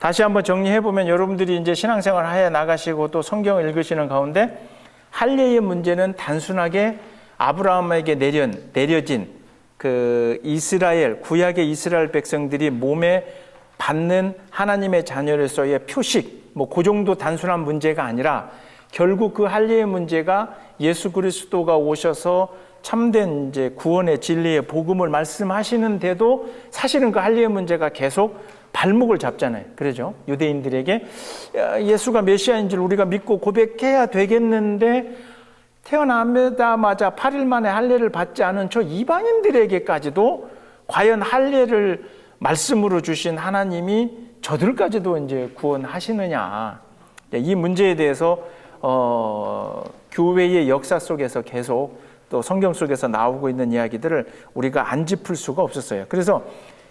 다시 한번 정리해보면 여러분들이 이제 신앙생활 해 나가시고 또 성경을 읽으시는 가운데 할례의 문제는 단순하게 아브라함에게 내려진 그 이스라엘, 구약의 이스라엘 백성들이 몸에 받는 하나님의 자녀로서의 표식, 뭐 그 정도 단순한 문제가 아니라 결국 그 할례의 문제가 예수 그리스도가 오셔서 참된 이제 구원의 진리의 복음을 말씀하시는데도 사실은 그 할례의 문제가 계속 발목을 잡잖아요. 그러죠? 유대인들에게 예수가 메시아인 줄 우리가 믿고 고백해야 되겠는데 태어나자마자 8일 만에 할례를 받지 않은 저 이방인들에게까지도 과연 할례를 말씀으로 주신 하나님이 저들까지도 이제 구원하시느냐. 이 문제에 대해서 교회의 역사 속에서 계속 또 성경 속에서 나오고 있는 이야기들을 우리가 안 짚을 수가 없었어요. 그래서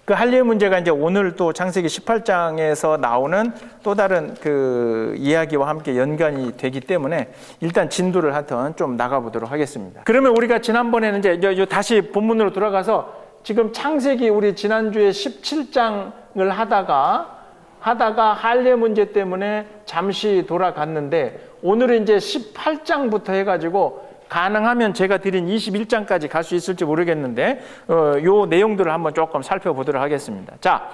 그 할례의 문제가 이제 오늘 또 창세기 18장에서 나오는 또 다른 그 이야기와 함께 연관이 되기 때문에 일단 진도를 하여튼 좀 나가보도록 하겠습니다. 그러면 우리가 지난번에는 이제 다시 본문으로 돌아가서 지금 창세기 우리 지난주에 17장을 하다가 할례 문제 때문에 잠시 돌아갔는데 오늘은 이제 18장부터 해가지고 가능하면 제가 드린 21장까지 갈 수 있을지 모르겠는데 요 내용들을 한번 조금 살펴보도록 하겠습니다. 자,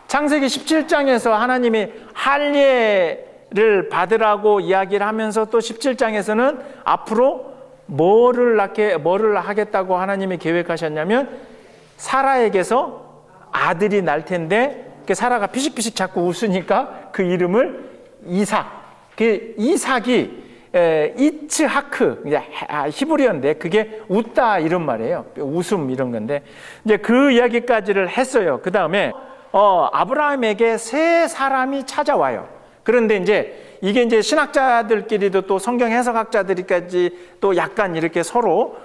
창세기 17장에서 하나님이 할례를 받으라고 이야기를 하면서 또 17장에서는 앞으로 뭐를 하겠다고 하나님이 계획하셨냐면 사라에게서 아들이 날 텐데 사라가 피식피식 자꾸 웃으니까 그 이름을 이삭. 그 이삭이 이츠하크, 히브리어인데 그게 웃다 이런 말이에요. 웃음 이런 건데 이제 그 이야기까지를 했어요. 그 다음에 아브라함에게 세 사람이 찾아와요. 그런데 이게 이제 신학자들끼리도 또 성경 해석학자들까지 또 약간 이렇게 서로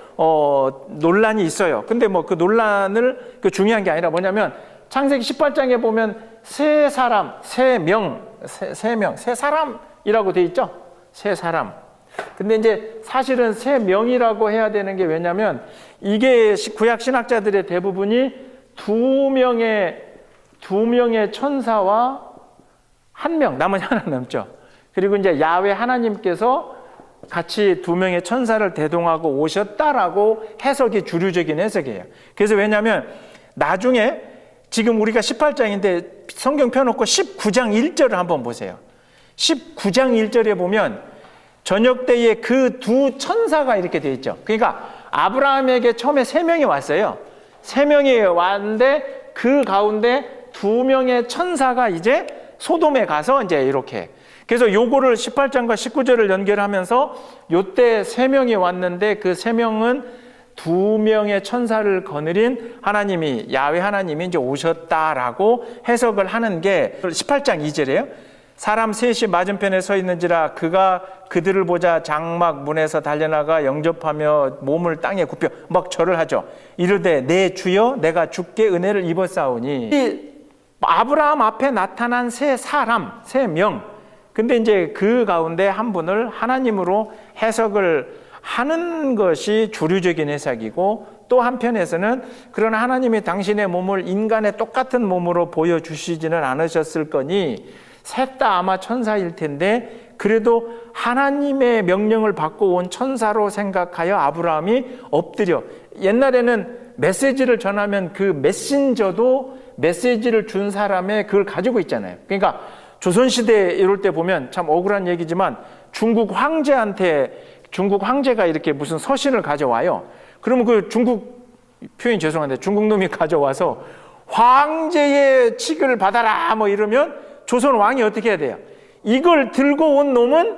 논란이 있어요. 근데 뭐 그 논란을 중요한 게 아니라 뭐냐면 창세기 18장에 보면 세 사람, 세 사람이라고 돼 있죠. 세 사람. 근데 이제 사실은 세 명이라고 해야 되는 게 왜냐면 이게 구약 신학자들의 대부분이 두 명의 천사와 한 명, 나머지 하나 남죠. 그리고 이제 야훼 하나님께서 같이 두 명의 천사를 대동하고 오셨다라고 해석이 주류적인 해석이에요. 그래서 왜냐면 나중에 지금 우리가 18장인데 성경 펴놓고 19장 1절을 한번 보세요. 19장 1절에 보면 저녁 때에 그 두 천사가 이렇게 되어 있죠. 그러니까 아브라함에게 처음에 세 명이 왔어요. 세 명이 왔는데 그 가운데 두 명의 천사가 이제 소돔에 가서 이제 이렇게. 그래서 요거를 18장과 19절을 연결하면서 요때 세 명이 왔는데 그 세 명은 두 명의 천사를 거느린 하나님이 야훼 하나님이 이제 오셨다라고 해석을 하는 게 18장 2절이에요. 사람 셋이 맞은편에 서 있는지라 그가 그들을 보자 장막 문에서 달려나가 영접하며 몸을 땅에 굽혀 막 절을 하죠. 이르되 내 주여 내가 주께 은혜를 입었사오니. 이 아브라함 앞에 나타난 세 사람, 세 명. 근데 이제 그 가운데 한 분을 하나님으로 해석을 하는 것이 주류적인 해석이고 또 한편에서는 그러나 하나님이 당신의 몸을 인간의 똑같은 몸으로 보여주시지는 않으셨을 거니 셋 다 아마 천사일 텐데 그래도 하나님의 명령을 받고 온 천사로 생각하여 아브라함이 엎드려. 옛날에는 메시지를 전하면 그 메신저도 메시지를 준 사람의 그걸 가지고 있잖아요. 그러니까 조선시대 이럴 때 보면 참 억울한 얘기지만 중국 황제가 이렇게 무슨 서신을 가져와요. 그러면 그 중국, 표현이 죄송한데 중국 놈이 가져와서 황제의 칙을 받아라 뭐 이러면 조선 왕이 어떻게 해야 돼요? 이걸 들고 온 놈은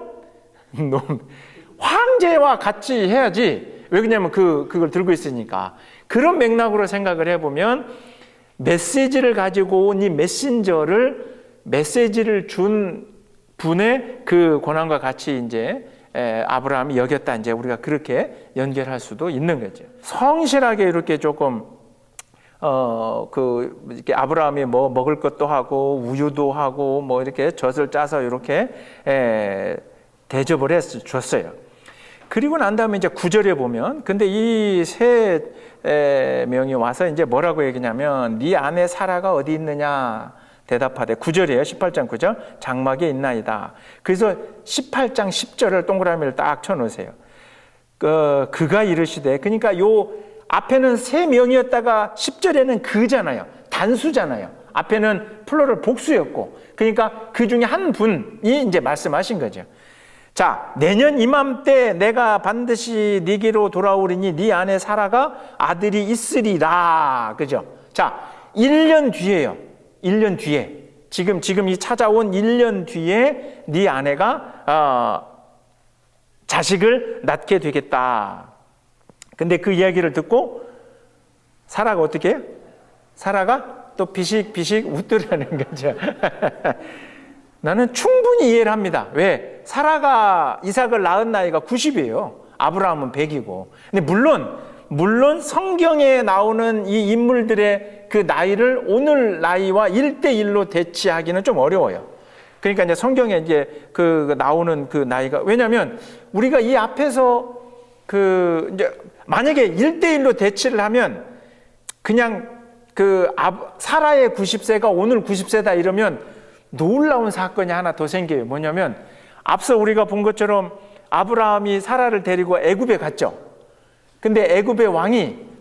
황제와 같이 해야지. 왜 그러냐면 그걸 들고 있으니까. 그런 맥락으로 생각을 해보면 메시지를 가지고 온 이 메시지를 준 분의 그 권한과 같이 이제 아브라함이 여겼다. 이제 우리가 그렇게 연결할 수도 있는 거죠. 성실하게 이렇게 조금 이렇게 아브라함이 뭐 먹을 것도 하고 우유도 하고 뭐 이렇게 젖을 짜서 이렇게 대접을 줬어요. 그리고 난 다음에 이제 9절에 보면 근데 이 세 명이 와서 이제 뭐라고 얘기냐면 네 아내 사라가 어디 있느냐. 대답하되 9절이에요. 18장 9절. 장막에 있나이다. 그래서 18장 10절을 동그라미를 딱 쳐놓으세요. 그가 이르시되, 그러니까 요 앞에는 세 명이었다가 10절에는 그잖아요. 단수잖아요. 앞에는 플로럴 복수였고, 그러니까 그 중에 한 분이 이제 말씀하신 거죠. 자, 내년 이맘때 내가 반드시 네게로 돌아오리니 네 안에 사라가 아들이 있으리라. 그죠? 자, 1년 뒤에요. 1년 뒤에. 지금 이 찾아온 1년 뒤에 네 아내가 자식을 낳게 되겠다. 근데 그 이야기를 듣고 사라가 어떻게 해요? 사라가 또 비식비식 웃더라는 거죠. 나는 충분히 이해를 합니다. 왜? 사라가 이삭을 낳은 나이가 90이에요. 아브라함은 100이고. 근데 물론 성경에 나오는 이 인물들의 그 나이를 오늘 나이와 1대1로 대치하기는 좀 어려워요. 그러니까 이제 성경에 이제 그 나오는 그 나이가, 왜냐면 우리가 이 앞에서 이제 만약에 1대1로 대치를 하면 그냥 사라의 90세가 오늘 90세다 이러면 놀라운 사건이 하나 더 생겨요. 뭐냐면 앞서 우리가 본 것처럼 아브라함이 사라를 데리고 애굽에 갔죠. 근데 애굽의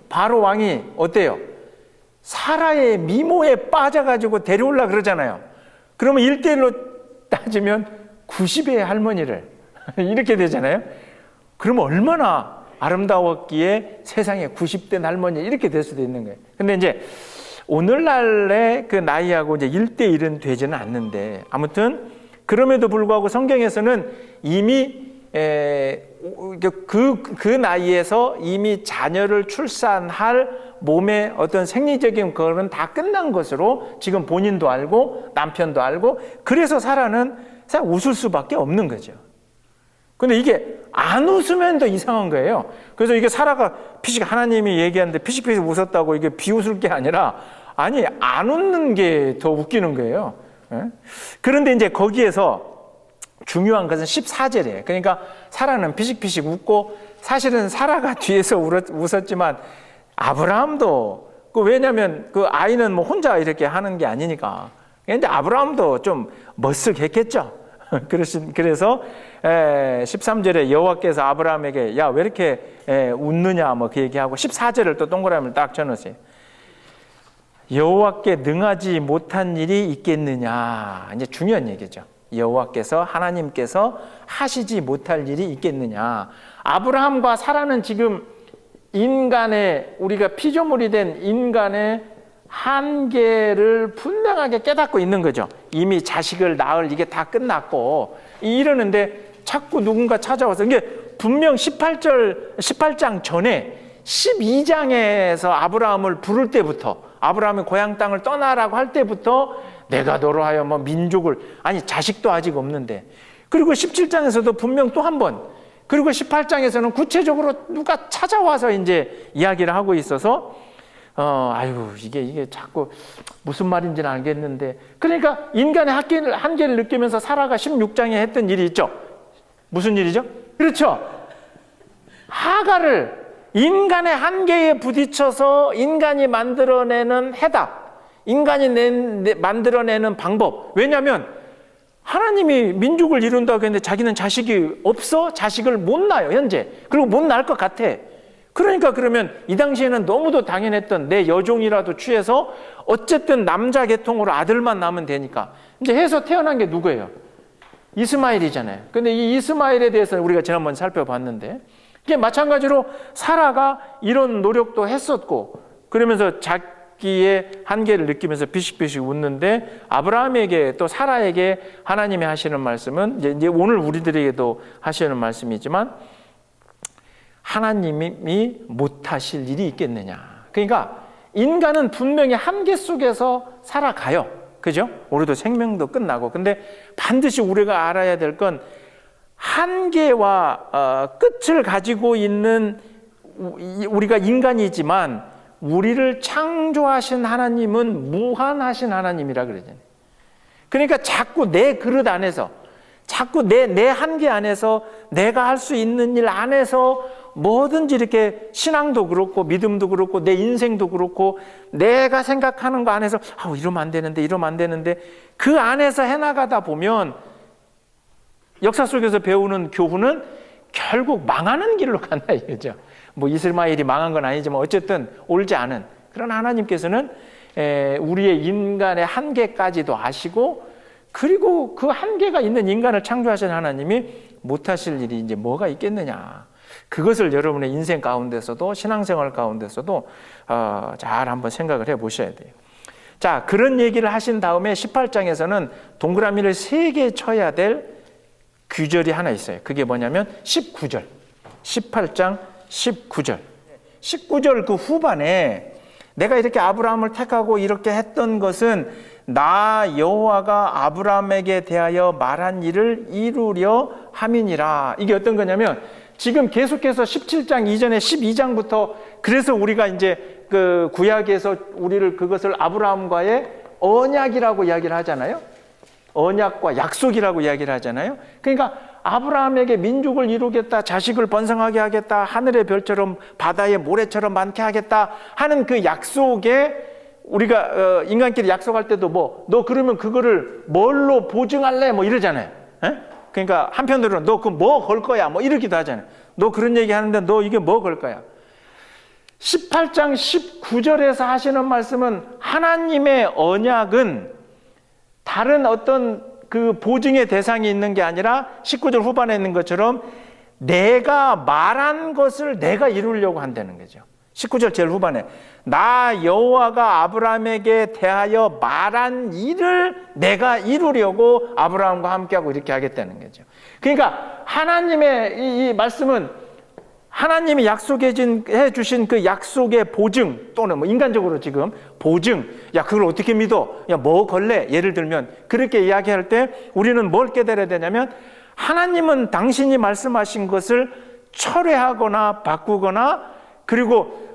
바로 왕이 어때요? 사라의 미모에 빠져가지고 데려올라 그러잖아요. 그러면 1대1로 따지면 90의 할머니를 이렇게 되잖아요. 그러면 얼마나 아름다웠기에 세상에 90된 할머니 이렇게 될 수도 있는 거예요. 근데 이제 오늘날의 그 나이하고 이제 1대1은 되지는 않는데, 아무튼 그럼에도 불구하고 성경에서는 이미 그 나이에서 이미 자녀를 출산할 몸의 어떤 생리적인 거는 다 끝난 것으로 지금 본인도 알고 남편도 알고, 그래서 사라는 웃을 수밖에 없는 거죠. 근데 이게 안 웃으면 더 이상한 거예요. 그래서 이게 사라가 하나님이 얘기하는데 피식피식 웃었다고 이게 비웃을 게 아니라, 아니, 안 웃는 게 더 웃기는 거예요. 그런데 이제 거기에서 중요한 것은 14절이에요. 그러니까 사라는 피식피식 웃고, 사실은 사라가 뒤에서 웃었지만 아브라함도, 왜냐면 그 아이는 뭐 혼자 이렇게 하는 게 아니니까. 근데 아브라함도 좀 멋쓱했겠죠. 그래서 13절에 여호와께서 아브라함에게 야, 왜 이렇게 웃느냐 뭐 그 얘기하고, 14절을 또 동그라미를 딱 쳐놓으세요. 여호와께 능하지 못한 일이 있겠느냐. 이제 중요한 얘기죠. 여호와께서, 하나님께서 하시지 못할 일이 있겠느냐. 아브라함과 사라는 지금 우리가 피조물이 된 인간의 한계를 분명하게 깨닫고 있는 거죠. 이미 자식을 낳을 이게 다 끝났고 이러는데 자꾸 누군가 찾아와서, 이게 분명 18장 전에 12장에서 아브라함을 부를 때부터, 아브라함이 고향 땅을 떠나라고 할 때부터 내가 너로 하여 뭐 민족을, 아니 자식도 아직 없는데, 그리고 17장에서도 분명 또 한 번, 그리고 18장에서는 구체적으로 누가 찾아와서 이제 이야기를 하고 있어서 이게 자꾸 무슨 말인지는 알겠는데, 그러니까 인간의 한계를 느끼면서 사라가 16장에 했던 일이 있죠. 무슨 일이죠? 그렇죠. 하갈을 인간의 한계에 부딪혀서 인간이 만들어내는 해답, 인간이 만들어내는 방법. 왜냐하면 하나님이 민족을 이룬다고 했는데 자기는 자식이 없어? 자식을 못 낳아요, 현재. 그리고 못 낳을 것 같아. 그러니까 그러면 이 당시에는 너무도 당연했던 내 여종이라도 취해서 어쨌든 남자 계통으로 아들만 낳으면 되니까 이제 해서 태어난 게 누구예요? 이스마엘이잖아요. 근데 이 이스마엘에 대해서는 우리가 지난번에 살펴봤는데, 이게 마찬가지로 사라가 이런 노력도 했었고, 그러면서 자기의 한계를 느끼면서 비식비식 웃는데, 아브라함에게 또 사라에게 하나님이 하시는 말씀은 이제 오늘 우리들에게도 하시는 말씀이지만, 하나님이 못하실 일이 있겠느냐. 그러니까 인간은 분명히 한계 속에서 살아가요. 그죠? 우리도 생명도 끝나고. 근데 반드시 우리가 알아야 될 건, 한계와 끝을 가지고 있는 우리가 인간이지만 우리를 창조하신 하나님은 무한하신 하나님이라 그러잖아요. 그러니까 자꾸 내 그릇 안에서, 자꾸 내 한계 안에서, 내가 할 수 있는 일 안에서 뭐든지 이렇게 신앙도 그렇고 믿음도 그렇고 내 인생도 그렇고 내가 생각하는 거 안에서 이러면 안 되는데 이러면 안 되는데 그 안에서 해나가다 보면 역사 속에서 배우는 교훈은 결국 망하는 길로 간다 이거죠. 뭐 이스마엘이 망한 건 아니지만 어쨌든 옳지 않은. 그러나 하나님께서는 우리의 인간의 한계까지도 아시고 그리고 그 한계가 있는 인간을 창조하신 하나님이 못하실 일이 이제 뭐가 있겠느냐. 그것을 여러분의 인생 가운데서도 신앙생활 가운데서도 잘 한번 생각을 해 보셔야 돼요. 자, 그런 얘기를 하신 다음에 18장에서는 동그라미를 3개 쳐야 될 규절이 하나 있어요. 그게 뭐냐면 19절. 18장 19절. 19절 그 후반에 내가 이렇게 아브라함을 택하고 이렇게 했던 것은 나 여호와가 아브라함에게 대하여 말한 일을 이루려 함이니라. 이게 어떤 거냐면 지금 계속해서 17장 이전에 12장부터 그래서 우리가 이제 그 구약에서 우리를 그것을 아브라함과의 언약이라고 이야기를 하잖아요. 언약과 약속이라고 이야기를 하잖아요. 그러니까 아브라함에게 민족을 이루겠다, 자식을 번성하게 하겠다, 하늘의 별처럼 바다의 모래처럼 많게 하겠다 하는 그 약속에 우리가 인간끼리 약속할 때도 너 그러면 그거를 뭘로 보증할래? 뭐 이러잖아요. 에? 그러니까 한편으로는 너 그 뭐 걸 거야? 뭐 이러기도 하잖아요. 너 그런 얘기 하는데 너 이게 뭐 걸 거야? 18장 19절에서 하시는 말씀은 하나님의 언약은 다른 어떤 그 보증의 대상이 있는 게 아니라 19절 후반에 있는 것처럼 내가 말한 것을 내가 이루려고 한다는 거죠. 19절 제일 후반에 나 여호와가 아브라함에게 대하여 말한 일을 내가 이루려고 아브라함과 함께하고 이렇게 하겠다는 거죠. 그러니까 하나님의 이 말씀은 하나님이 약속해 주신 그 약속의 보증 또는 뭐 인간적으로 지금 보증, 야 그걸 어떻게 믿어? 야 뭐 걸래? 예를 들면 그렇게 이야기할 때 우리는 뭘 깨달아야 되냐면 하나님은 당신이 말씀하신 것을 철회하거나 바꾸거나 그리고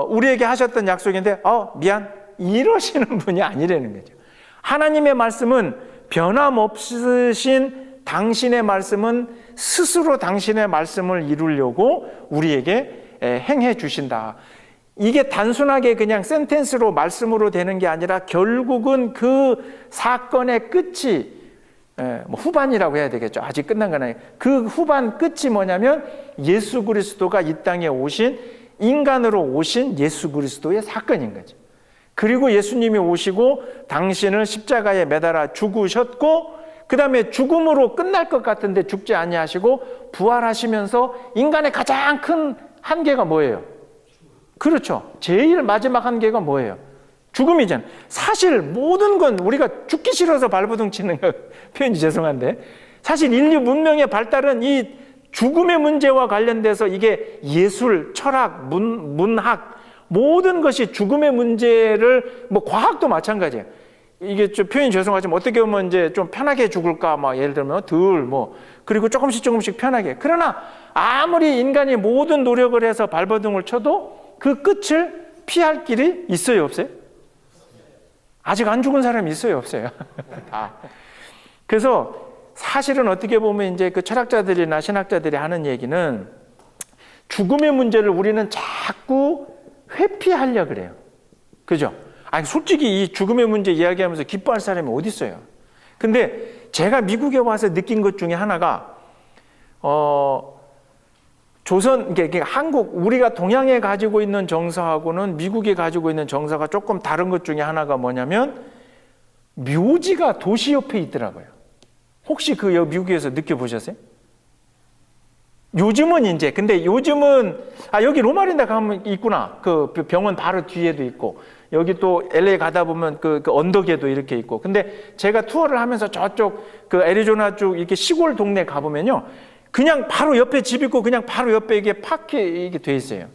우리에게 하셨던 약속인데 미안 이러시는 분이 아니라는 거죠. 하나님의 말씀은 변함없으신 당신의 말씀은 스스로 당신의 말씀을 이루려고 우리에게 행해 주신다. 이게 단순하게 그냥 센텐스로 말씀으로 되는 게 아니라 결국은 그 사건의 끝이 후반이라고 해야 되겠죠. 아직 끝난 건 아니에요. 그 후반 끝이 뭐냐면 예수 그리스도가 이 땅에 오신 인간으로 오신 예수 그리스도의 사건인 거죠. 그리고 예수님이 오시고 당신을 십자가에 매달아 죽으셨고 그 다음에 죽음으로 끝날 것 같은데 죽지 아니하시고 부활하시면서 인간의 가장 큰 한계가 뭐예요? 그렇죠. 제일 마지막 한계가 뭐예요? 죽음이잖아요. 사실 모든 건 우리가 죽기 싫어서 발버둥 치는 거 표현이 죄송한데 사실 인류 문명의 발달은 이 죽음의 문제와 관련돼서 이게 예술, 철학, 문학 모든 것이 죽음의 문제를 뭐 과학도 마찬가지예요. 이게 좀 표현이 죄송하지만 어떻게 보면 이제 좀 편하게 죽을까 막 예를 들면 그리고 조금씩 편하게. 그러나 아무리 인간이 모든 노력을 해서 발버둥을 쳐도 그 끝을 피할 길이 있어요, 없어요? 아직 안 죽은 사람이 있어요, 없어요? 다. 그래서 사실은 어떻게 보면 이제 그 철학자들이나 신학자들이 하는 얘기는 죽음의 문제를 우리는 자꾸 회피하려고 그래요. 그죠? 아니, 솔직히 이 죽음의 문제 이야기하면서 기뻐할 사람이 어디 있어요? 근데 제가 미국에 와서 느낀 것 중에 하나가, 한국, 우리가 동양에 가지고 있는 정서하고는 미국에 가지고 있는 정서가 조금 다른 것 중에 하나가 뭐냐면, 묘지가 도시 옆에 있더라고요. 혹시 미국에서 느껴보셨어요? 요즘은 여기 로마린다 가면 있구나. 그 병원 바로 뒤에도 있고, 여기 또 LA 가다 보면 그 언덕에도 이렇게 있고. 근데 제가 투어를 하면서 저쪽 그 애리조나 쪽 이렇게 시골 동네 가보면요. 그냥 바로 옆에 집 있고 그냥 바로 옆에 이게 파크 이게 돼 있어요.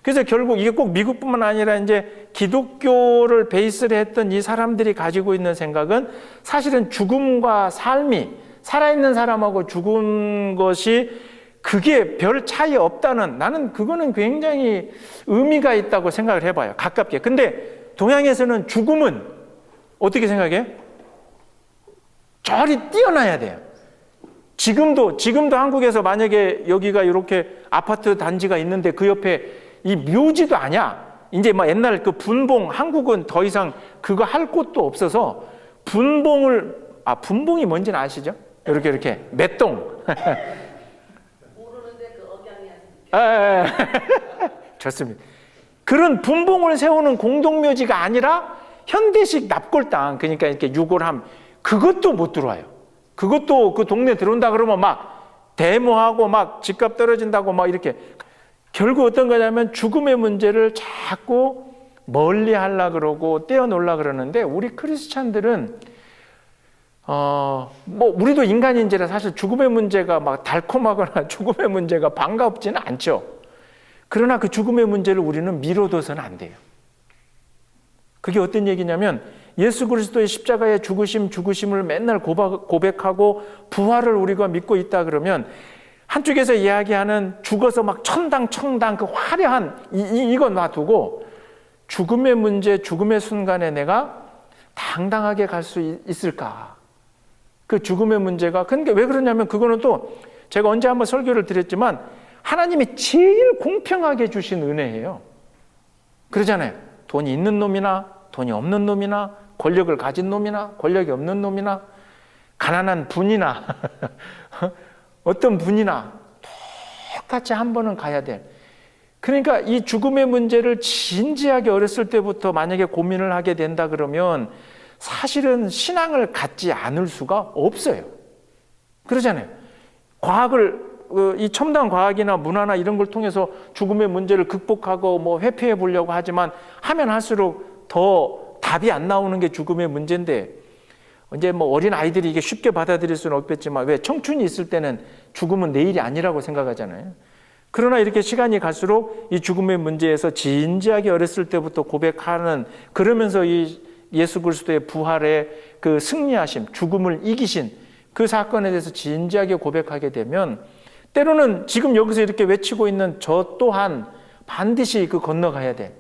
그래서 결국 이게 꼭 미국뿐만 아니라 이제 기독교를 베이스로 했던 이 사람들이 가지고 있는 생각은 사실은 죽음과 삶이 살아있는 사람하고 죽은 것이 그게 별 차이 없다는, 나는 그거는 굉장히 의미가 있다고 생각을 해봐요. 가깝게. 근데 동양에서는 죽음은 어떻게 생각해? 저리 뛰어나야 돼요. 지금도 한국에서 만약에 여기가 이렇게 아파트 단지가 있는데 그 옆에 이 묘지도 아니야. 이제 막 옛날 그 분봉, 한국은 더 이상 그거 할 곳도 없어서 분봉이 뭔지는 아시죠? 이렇게 맷동. 모르는데 그 억양이 좋습니다. 그런 분봉을 세우는 공동묘지가 아니라 현대식 납골 땅, 그러니까 이렇게 유골함, 그것도 못 들어와요. 그것도 그 동네 들어온다 그러면 막 데모하고 막 집값 떨어진다고 막 이렇게. 결국 어떤 거냐면 죽음의 문제를 자꾸 멀리 하려고 그러고 떼어놓으려고 그러는데, 우리 크리스찬들은 우리도 인간인지라 사실 죽음의 문제가 막 달콤하거나 죽음의 문제가 반갑지는 않죠. 그러나 그 죽음의 문제를 우리는 미뤄둬서는 안 돼요. 그게 어떤 얘기냐면, 예수 그리스도의 십자가의 죽으심을 맨날 고백하고 부활을 우리가 믿고 있다 그러면, 한쪽에서 이야기하는 죽어서 막 천당 그 화려한 이건 놔두고, 죽음의 문제, 죽음의 순간에 내가 당당하게 갈 수 있을까? 그 죽음의 문제가, 그러니까 왜 그러냐면, 그거는 또 제가 언제 한번 설교를 드렸지만 하나님이 제일 공평하게 주신 은혜예요. 그러잖아요. 돈이 있는 놈이나 돈이 없는 놈이나, 권력을 가진 놈이나 권력이 없는 놈이나, 가난한 분이나 어떤 분이나 똑같이 한 번은 가야 돼. 그러니까 이 죽음의 문제를 진지하게 어렸을 때부터 만약에 고민을 하게 된다 그러면 사실은 신앙을 갖지 않을 수가 없어요. 그러잖아요. 이 첨단 과학이나 문화나 이런 걸 통해서 죽음의 문제를 극복하고 뭐 회피해 보려고 하지만 하면 할수록 더 답이 안 나오는 게 죽음의 문제인데, 이제 뭐 어린 아이들이 이게 쉽게 받아들일 수는 없겠지만, 왜 청춘이 있을 때는 죽음은 내일이 아니라고 생각하잖아요. 그러나 이렇게 시간이 갈수록 이 죽음의 문제에서 진지하게 어렸을 때부터 고백하는, 그러면서 이 예수 그리스도의 부활의 그 승리하심, 죽음을 이기신 그 사건에 대해서 진지하게 고백하게 되면, 때로는 지금 여기서 이렇게 외치고 있는 저 또한 반드시 그 건너가야 돼.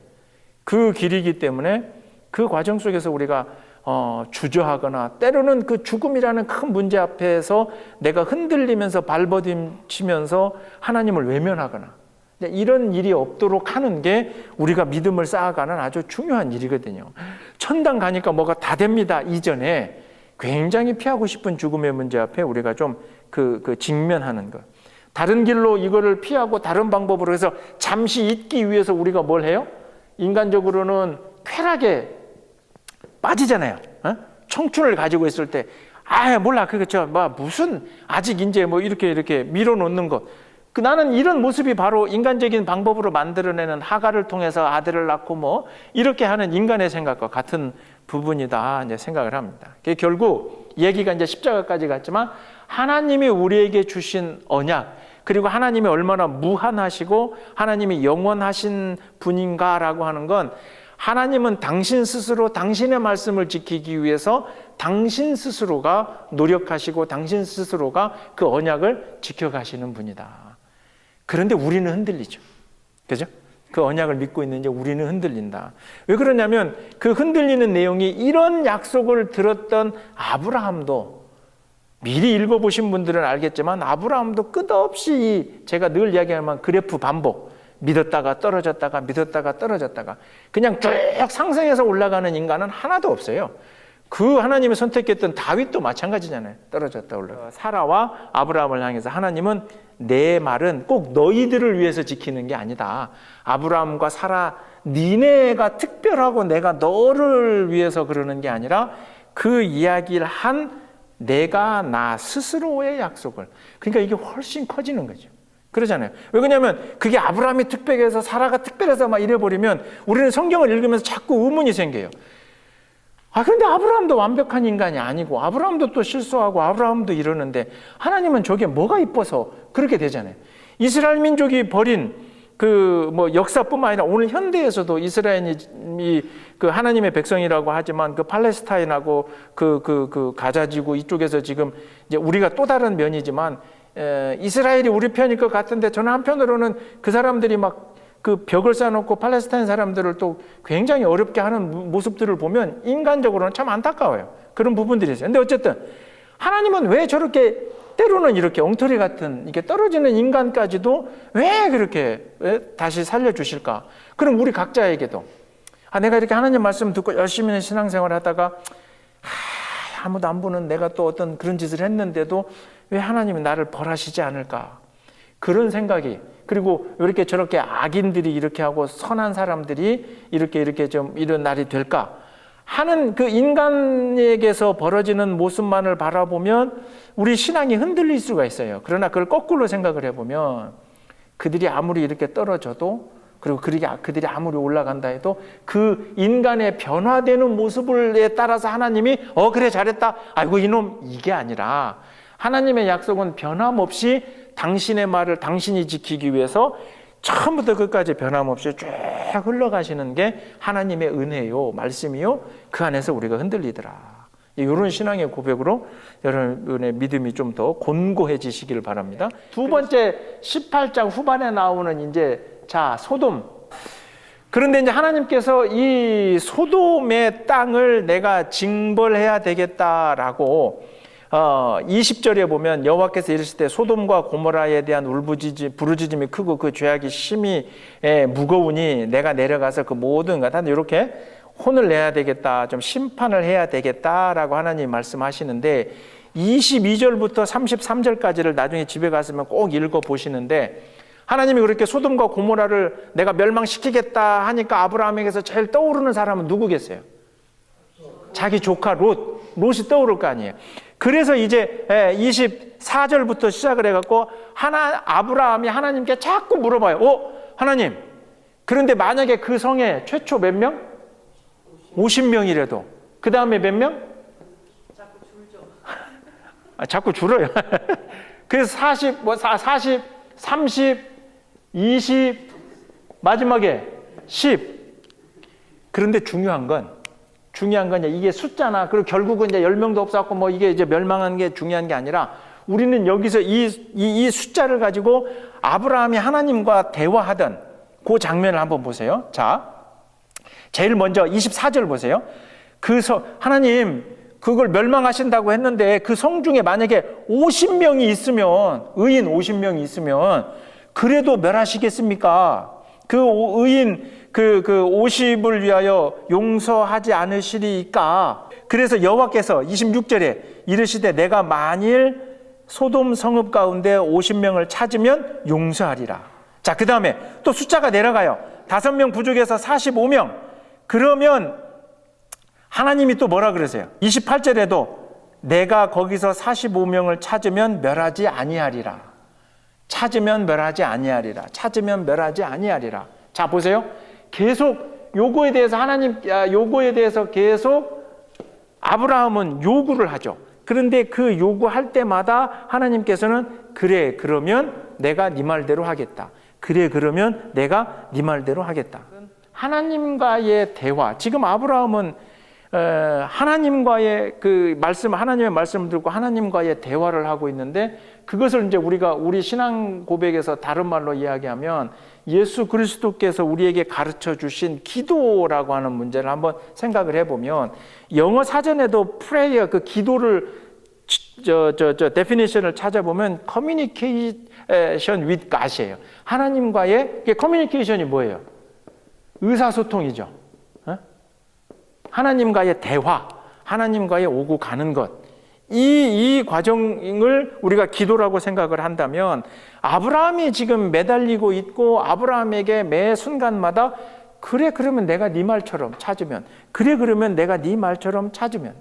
그 길이기 때문에 그 과정 속에서 우리가 주저하거나, 때로는 그 죽음이라는 큰 문제 앞에서 내가 흔들리면서 발버둥치면서 하나님을 외면하거나, 이런 일이 없도록 하는 게 우리가 믿음을 쌓아가는 아주 중요한 일이거든요. 천당 가니까 뭐가 다 됩니다 이전에 굉장히 피하고 싶은 죽음의 문제 앞에 우리가 좀 직면하는 것. 다른 길로 이거를 피하고 다른 방법으로 해서 잠시 잊기 위해서 우리가 뭘 해요? 인간적으로는 쾌락에 빠지잖아요. 청춘을 가지고 있을 때, 몰라, 무슨, 아직 이제 뭐 이렇게 밀어놓는 것. 나는 이런 모습이 바로 인간적인 방법으로 만들어내는 하가를 통해서 아들을 낳고 뭐, 이렇게 하는 인간의 생각과 같은 부분이다, 이제 생각을 합니다. 결국, 얘기가 이제 십자가까지 갔지만, 하나님이 우리에게 주신 언약, 그리고 하나님이 얼마나 무한하시고, 하나님이 영원하신 분인가라고 하는 건, 하나님은 당신 스스로 당신의 말씀을 지키기 위해서 당신 스스로가 노력하시고 당신 스스로가 그 언약을 지켜가시는 분이다. 그런데 우리는 흔들리죠. 그죠? 그 언약을 믿고 있는데 우리는 흔들린다. 왜 그러냐면 그 흔들리는 내용이 이런 약속을 들었던 아브라함도, 미리 읽어보신 분들은 알겠지만 아브라함도 끝없이 제가 늘 이야기하는 그래프 반복, 믿었다가 떨어졌다가 믿었다가 떨어졌다가 그냥 쭉 상승해서 올라가는 인간은 하나도 없어요. 그 하나님이 선택했던 다윗도 마찬가지잖아요. 떨어졌다 올라가. 사라와 아브라함을 향해서 하나님은 내 말은 꼭 너희들을 위해서 지키는 게 아니다. 아브라함과 사라, 니네가 특별하고 내가 너를 위해서 그러는 게 아니라 그 이야기를 한 내가 나 스스로의 약속을. 그러니까 이게 훨씬 커지는 거죠. 그러잖아요. 왜 그러냐면 그게 아브라함이 특별해서 사라가 특별해서 막 이래버리면 우리는 성경을 읽으면서 자꾸 의문이 생겨요. 그런데 아브라함도 완벽한 인간이 아니고 아브라함도 또 실수하고 아브라함도 이러는데 하나님은 저게 뭐가 이뻐서 그렇게 되잖아요. 이스라엘 민족이 벌인 역사뿐만 아니라 오늘 현대에서도 이스라엘이 그 하나님의 백성이라고 하지만 그 팔레스타인하고 그 가자지구 이쪽에서 지금 이제 우리가 또 다른 면이지만 이스라엘이 우리 편일 것 같은데 저는 한편으로는 그 사람들이 막 그 벽을 쌓아놓고 팔레스타인 사람들을 또 굉장히 어렵게 하는 모습들을 보면 인간적으로는 참 안타까워요. 그런 부분들이 있어요. 근데 어쨌든 하나님은 왜 저렇게 때로는 이렇게 엉터리 같은 이게 떨어지는 인간까지도 왜 다시 살려주실까? 그럼 우리 각자에게도 내가 이렇게 하나님 말씀 듣고 열심히 신앙생활 하다가 아무도 안 보는 내가 또 어떤 그런 짓을 했는데도 왜 하나님이 나를 벌하시지 않을까? 그런 생각이, 그리고 왜 이렇게 저렇게 악인들이 이렇게 하고 선한 사람들이 이렇게 좀 이런 날이 될까 하는 그 인간에게서 벌어지는 모습만을 바라보면 우리 신앙이 흔들릴 수가 있어요. 그러나 그걸 거꾸로 생각을 해보면 그들이 아무리 이렇게 떨어져도, 그리고 그들이 아무리 올라간다 해도 그 인간의 변화되는 모습에 따라서 하나님이 그래 잘했다, 아이고 이놈, 이게 아니라 하나님의 약속은 변함없이 당신의 말을 당신이 지키기 위해서 처음부터 끝까지 변함없이 쭉 흘러가시는 게 하나님의 은혜요, 말씀이요, 그 안에서 우리가 흔들리더라. 이런 신앙의 고백으로 여러분의 믿음이 좀 더 곤고해지시길 바랍니다. 두 번째 18장 후반에 나오는 소돔. 그런데 이제 하나님께서 이 소돔의 땅을 내가 징벌해야 되겠다라고 20절에 보면 여호와께서 이르실 때 소돔과 고모라에 대한 부르짖음이 크고 그 죄악이 심히 무거우니 내가 내려가서 그 모든 것 이렇게 혼을 내야 되겠다, 좀 심판을 해야 되겠다라고 하나님 말씀하시는데 22절부터 33절까지를 나중에 집에 갔으면 꼭 읽어 보시는데 하나님이 그렇게 소돔과 고모라를 내가 멸망시키겠다 하니까 아브라함에게서 제일 떠오르는 사람은 누구겠어요? 자기 조카 롯이 떠오를 거 아니에요. 그래서 이제 24절부터 시작을 해갖고 아브라함이 하나님께 자꾸 물어봐요. 하나님, 그런데 만약에 그 성에 최초 몇 명? 50명이라도 그 다음에 몇 명? 자꾸 줄죠. 자꾸 줄어요. 그래서 40, 30, 20, 마지막에 10. 그런데 중요한 건 이게 숫자나, 그리고 결국은 이제 10명도 없었고 이게 이제 멸망한 게 중요한 게 아니라 우리는 여기서 이 숫자를 가지고 아브라함이 하나님과 대화하던 그 장면을 한번 보세요. 자, 제일 먼저 24절 보세요. 하나님, 그걸 멸망하신다고 했는데 그 성 중에 만약에 50명이 있으면, 의인 50명이 있으면 그래도 멸하시겠습니까? 그 의인 그 50을 위하여 용서하지 않으시리까? 그래서 여호와께서 26절에 이르시되 내가 만일 소돔 성읍 가운데 50명을 찾으면 용서하리라. 자, 그 다음에 또 숫자가 내려가요. 5명 부족해서 45명. 그러면 하나님이 또 뭐라 그러세요? 28절에도 내가 거기서 45명을 찾으면 멸하지 아니하리라. 찾으면 멸하지 아니하리라. 찾으면 멸하지 아니하리라. 자, 보세요. 계속 요거에 대해서 계속 아브라함은 요구를 하죠. 그런데 그 요구할 때마다 하나님께서는 그래, 그러면 내가 네 말대로 하겠다. 그래, 그러면 내가 네 말대로 하겠다. 하나님과의 대화. 지금 아브라함은 하나님과의 하나님의 말씀을 듣고 하나님과의 대화를 하고 있는데, 그것을 이제 우리 신앙 고백에서 다른 말로 이야기하면 예수 그리스도께서 우리에게 가르쳐 주신 기도라고 하는 문제를 한번 생각을 해보면, 영어 사전에도 prayer, 그 기도를 definition을 찾아보면 communication with God이에요. 하나님과의 communication이 뭐예요? 의사소통이죠. 하나님과의 대화, 하나님과의 오고 가는 것. 이 과정을 우리가 기도라고 생각을 한다면, 아브라함이 지금 매달리고 있고 아브라함에게 매 순간마다 그래, 그러면 내가 네 말처럼 찾으면, 그래, 그러면 내가 네 말처럼 찾으면,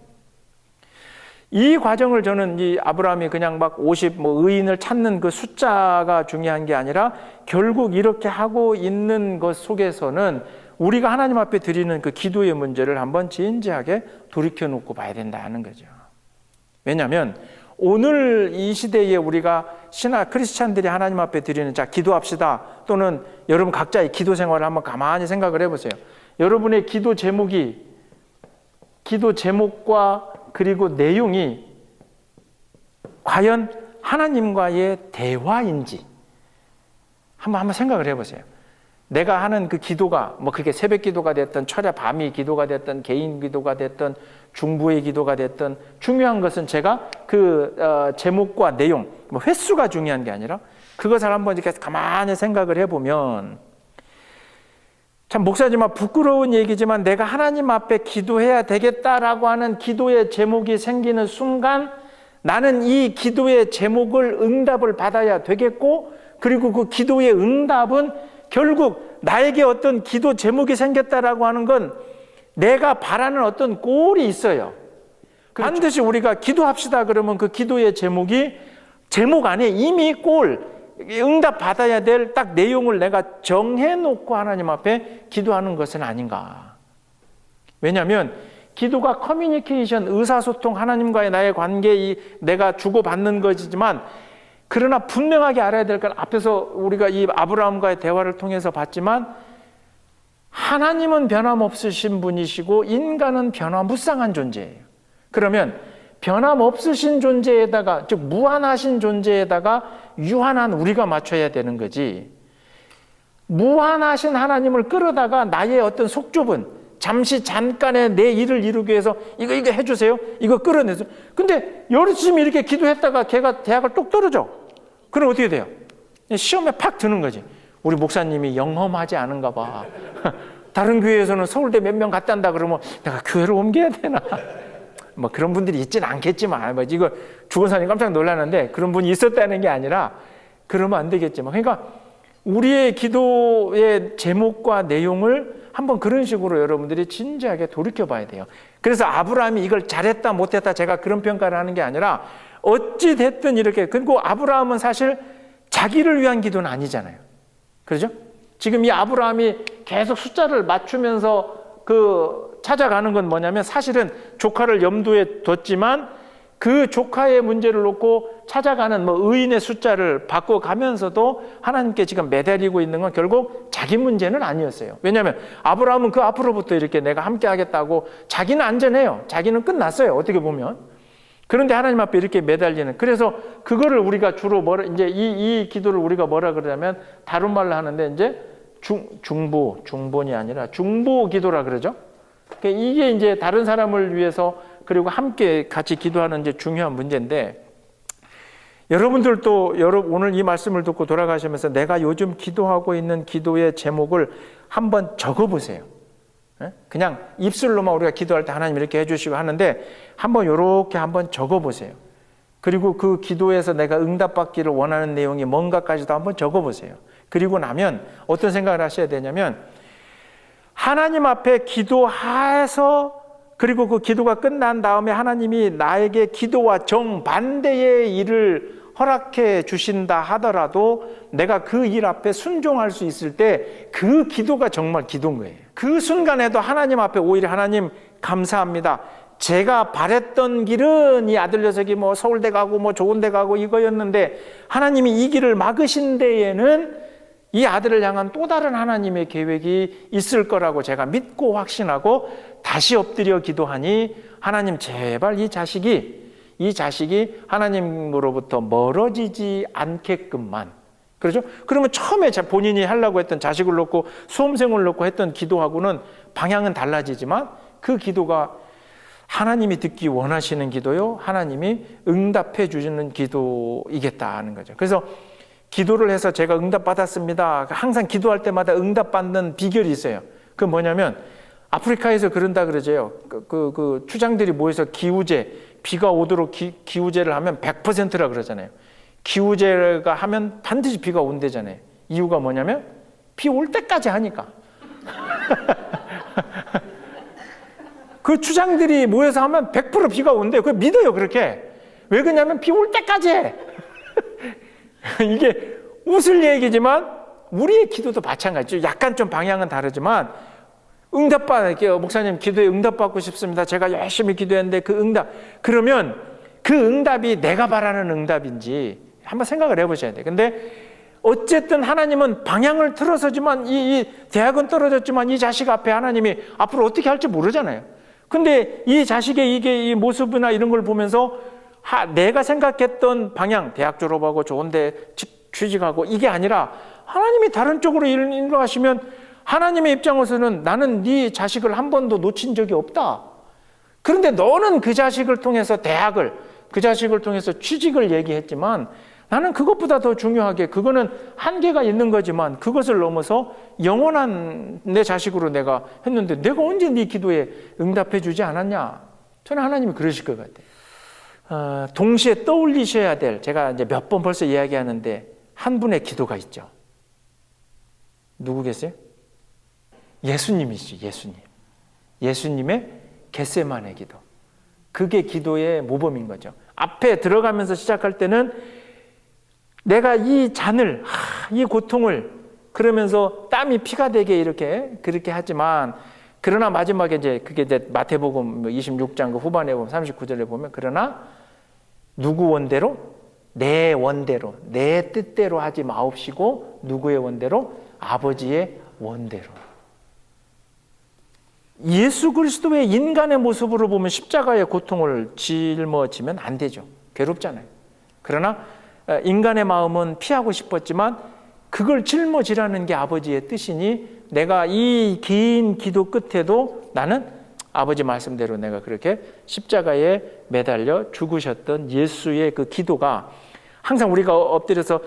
이 과정을 저는 이 아브라함이 그냥 막 50 의인을 찾는 그 숫자가 중요한 게 아니라 결국 이렇게 하고 있는 것 속에서는 우리가 하나님 앞에 드리는 그 기도의 문제를 한번 진지하게 돌이켜 놓고 봐야 된다는 거죠. 왜냐하면 오늘 이 시대에 우리가 크리스찬들이 하나님 앞에 드리는, 자, 기도합시다, 또는 여러분 각자의 기도 생활을 한번 가만히 생각을 해보세요. 여러분의 기도 제목과 그리고 내용이 과연 하나님과의 대화인지 한번 생각을 해보세요. 내가 하는 그 기도가 뭐 그게 새벽 기도가 됐든 철야 밤이 기도가 됐든 개인 기도가 됐든 중보의 기도가 됐든 중요한 것은 제가 그 제목과 내용, 뭐 횟수가 중요한 게 아니라 그것을 한번 이렇게 가만히 생각을 해보면 참 목사님아 부끄러운 얘기지만 내가 하나님 앞에 기도해야 되겠다라고 하는 기도의 제목이 생기는 순간 나는 이 기도의 제목을 응답을 받아야 되겠고 그리고 그 기도의 응답은 결국 나에게 어떤 기도 제목이 생겼다라고 하는 건 내가 바라는 어떤 꼴이 있어요. 그렇죠. 반드시 우리가 기도합시다 그러면 그 기도의 제목이 제목 안에 이미 꼴 응답 받아야 될 딱 내용을 내가 정해놓고 하나님 앞에 기도하는 것은 아닌가. 왜냐하면 기도가 커뮤니케이션, 의사소통, 하나님과의 나의 관계, 내가 주고받는 것이지만 그러나 분명하게 알아야 될 건 앞에서 우리가 이 아브라함과의 대화를 통해서 봤지만 하나님은 변함없으신 분이시고 인간은 변화무쌍한 존재예요. 그러면 변함없으신 존재에다가 즉 무한하신 존재에다가 유한한 우리가 맞춰야 되는 거지. 무한하신 하나님을 끌어다가 나의 어떤 속좁은 잠깐의 내 일을 이루기 위해서 이거 해주세요. 이거 끌어내세요. 근데 열심히 이렇게 기도했다가 걔가 대학을 똑 떨어져. 그럼 어떻게 돼요? 시험에 팍 드는 거지. 우리 목사님이 영험하지 않은가 봐. 다른 교회에서는 서울대 몇 명 갔다 온다 그러면 내가 교회를 옮겨야 되나? 뭐 그런 분들이 있지는 않겠지만 뭐 이거 주권사님 깜짝 놀랐는데 그런 분이 있었다는 게 아니라 그러면 안 되겠지만 그러니까 우리의 기도의 제목과 내용을 한번 그런 식으로 여러분들이 진지하게 돌이켜 봐야 돼요. 그래서 아브라함이 이걸 잘했다 못했다 제가 그런 평가를 하는 게 아니라 어찌 됐든 이렇게 그리고 아브라함은 사실 자기를 위한 기도는 아니잖아요. 그렇죠? 지금 이 아브라함이 계속 숫자를 맞추면서 찾아가는 건 뭐냐면 사실은 조카를 염두에 뒀지만 그 조카의 문제를 놓고 찾아가는 의인의 숫자를 바꿔가면서도 하나님께 지금 매달리고 있는 건 결국 자기 문제는 아니었어요. 왜냐하면 아브라함은 그 앞으로부터 이렇게 내가 함께 하겠다고 자기는 안전해요. 자기는 끝났어요. 어떻게 보면. 그런데 하나님 앞에 이렇게 매달리는 그래서 그거를 우리가 주로 이제 이 기도를 우리가 뭐라 그러냐면 다른 말로 하는데 이제 중본이 아니라 중보 기도라 그러죠. 이게 이제 다른 사람을 위해서 그리고 함께 같이 기도하는 이제 중요한 문제인데 여러분들도 오늘 이 말씀을 듣고 돌아가시면서 내가 요즘 기도하고 있는 기도의 제목을 한번 적어보세요. 그냥 입술로만 우리가 기도할 때 하나님 이렇게 해주시고 하는데 한번 이렇게 한번 적어보세요. 그리고 그 기도에서 내가 응답받기를 원하는 내용이 뭔가까지도 한번 적어보세요. 그리고 나면 어떤 생각을 하셔야 되냐면 하나님 앞에 기도해서 그리고 그 기도가 끝난 다음에 하나님이 나에게 기도와 정반대의 일을 허락해 주신다 하더라도 내가 그 일 앞에 순종할 수 있을 때 그 기도가 정말 기도인 거예요. 그 순간에도 하나님 앞에 오히려 하나님 감사합니다. 제가 바랬던 길은 이 아들 녀석이 서울대 가고 좋은 데 가고 이거였는데 하나님이 이 길을 막으신 데에는 이 아들을 향한 또 다른 하나님의 계획이 있을 거라고 제가 믿고 확신하고 다시 엎드려 기도하니 하나님 제발 이 자식이 하나님으로부터 멀어지지 않게끔만. 그렇죠? 그러면 처음에 본인이 하려고 했던 자식을 놓고 수험생을 놓고 했던 기도하고는 방향은 달라지지만 그 기도가 하나님이 듣기 원하시는 기도요. 하나님이 응답해 주시는 기도이겠다 하는 거죠. 그래서 기도를 해서 제가 응답받았습니다. 항상 기도할 때마다 응답받는 비결이 있어요. 그건 뭐냐면 아프리카에서 그런다 그러죠. 그 추장들이 모여서 기우제, 비가 오도록 기우제를 하면 100%라 그러잖아요. 기우제가 하면 반드시 비가 온대잖아요. 이유가 뭐냐면 비 올 때까지 하니까. 그 추장들이 모여서 하면 100% 비가 온대요. 그걸 믿어요, 그렇게. 왜 그러냐면 비 올 때까지 해. 이게 웃을 얘기지만 우리의 기도도 마찬가지죠. 약간 좀 방향은 다르지만 응답받을게요. 목사님 기도에 응답받고 싶습니다. 제가 열심히 기도했는데 그 응답. 그러면 그 응답이 내가 바라는 응답인지 한번 생각을 해보셔야 돼요. 근데 어쨌든 하나님은 방향을 틀어서지만 이 대학은 떨어졌지만 이 자식 앞에 하나님이 앞으로 어떻게 할지 모르잖아요. 근데 이 자식의 이 모습이나 이런 걸 보면서 내가 생각했던 방향, 대학 졸업하고 좋은 데 취직하고 이게 아니라 하나님이 다른 쪽으로 인도하시면 하나님의 입장에서는 나는 네 자식을 한 번도 놓친 적이 없다. 그런데 너는 그 자식을 통해서 대학을, 그 자식을 통해서 취직을 얘기했지만 나는 그것보다 더 중요하게, 그거는 한계가 있는 거지만 그것을 넘어서 영원한 내 자식으로 내가 했는데 내가 언제 네 기도에 응답해 주지 않았냐? 저는 하나님이 그러실 것 같아요. 동시에 떠올리셔야 될, 제가 이제 몇 번 벌써 이야기하는데 한 분의 기도가 있죠. 누구 계세요? 예수님이시죠. 예수님. 예수님의 겟세마네 기도. 그게 기도의 모범인 거죠. 앞에 들어가면서 시작할 때는 내가 이 잔을, 이 고통을, 그러면서 땀이 피가 되게 이렇게 그렇게 하지만, 그러나 마지막에 이제 그게 이제 마태복음 26장 그 후반에 보면 39절에 보면, 그러나 누구 원대로? 내 원대로, 내 뜻대로 하지 마옵시고 누구의 원대로? 아버지의 원대로. 예수 그리스도의 인간의 모습으로 보면 십자가의 고통을 짊어지면 안 되죠. 괴롭잖아요. 그러나 인간의 마음은 피하고 싶었지만 그걸 짊어지라는 게 아버지의 뜻이니 내가 이 긴 기도 끝에도 나는 아버지 말씀대로 내가 그렇게 십자가에 매달려 죽으셨던 예수의 그 기도가, 항상 우리가 엎드려서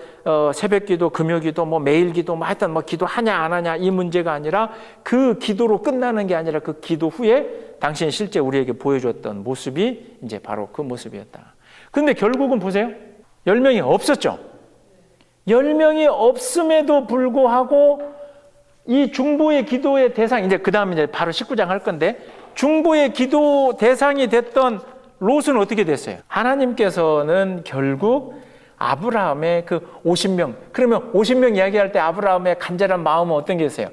새벽 기도, 금요 기도, 뭐 매일 기도, 뭐 하여튼 뭐 기도하냐 안 하냐 이 문제가 아니라 그 기도로 끝나는 게 아니라 그 기도 후에 당신이 실제 우리에게 보여줬던 모습이 이제 바로 그 모습이었다. 그런데 결국은 보세요. 10명이 없었죠. 10명이 없음에도 불구하고 이 중보의 기도의 대상, 이제 그 다음에 이제 바로 19장 할 건데, 중보의 기도 대상이 됐던 롯은 어떻게 됐어요? 하나님께서는 결국 아브라함의 그 50명, 그러면 50명 이야기할 때 아브라함의 간절한 마음은 어떤 게 있어요?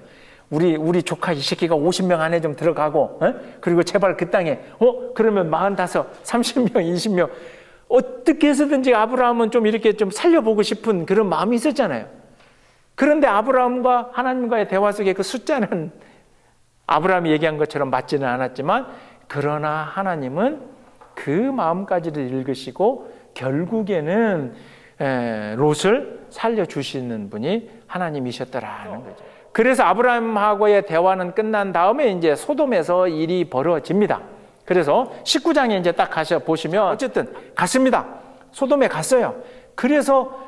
우리 조카 이 새끼가 50명 안에 좀 들어가고, 그리고 제발 그 땅에, 그러면 45, 30명, 20명, 어떻게 해서든지 아브라함은 좀 이렇게 좀 살려보고 싶은 그런 마음이 있었잖아요. 그런데 아브라함과 하나님과의 대화 속에 그 숫자는 아브라함이 얘기한 것처럼 맞지는 않았지만, 그러나 하나님은 그 마음까지를 읽으시고 결국에는 롯을 살려주시는 분이 하나님이셨더라는 거죠. 그래서 아브라함하고의 대화는 끝난 다음에 이제 소돔에서 일이 벌어집니다. 그래서 19장에 이제 딱 가셔 보시면 어쨌든 갔습니다. 소돔에 갔어요. 그래서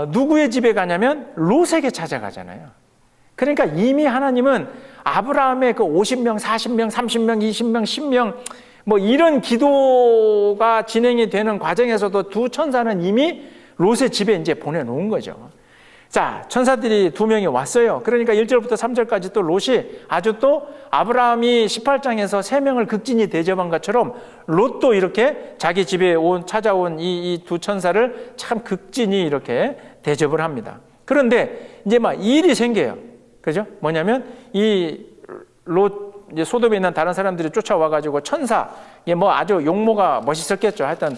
누구의 집에 가냐면 롯에게 찾아가잖아요. 그러니까 이미 하나님은 아브라함의 그 50명, 40명, 30명, 20명, 10명 뭐 이런 기도가 진행이 되는 과정에서도 두 천사는 이미 롯의 집에 이제 보내놓은 거죠. 자, 천사들이 2명이 왔어요. 그러니까 1절부터 3절까지 또 롯이 아주 또 아브라함이 18장에서 3명을 극진히 대접한 것처럼 롯도 이렇게 자기 집에 찾아온 이 두 천사를 참 극진히 이렇게 대접을 합니다. 그런데 이제 막 일이 생겨요. 그죠? 뭐냐면 이 롯, 이제 소돔에 있는 다른 사람들이 쫓아와가지고 천사, 이게 뭐 아주 용모가 멋있었겠죠. 하여튼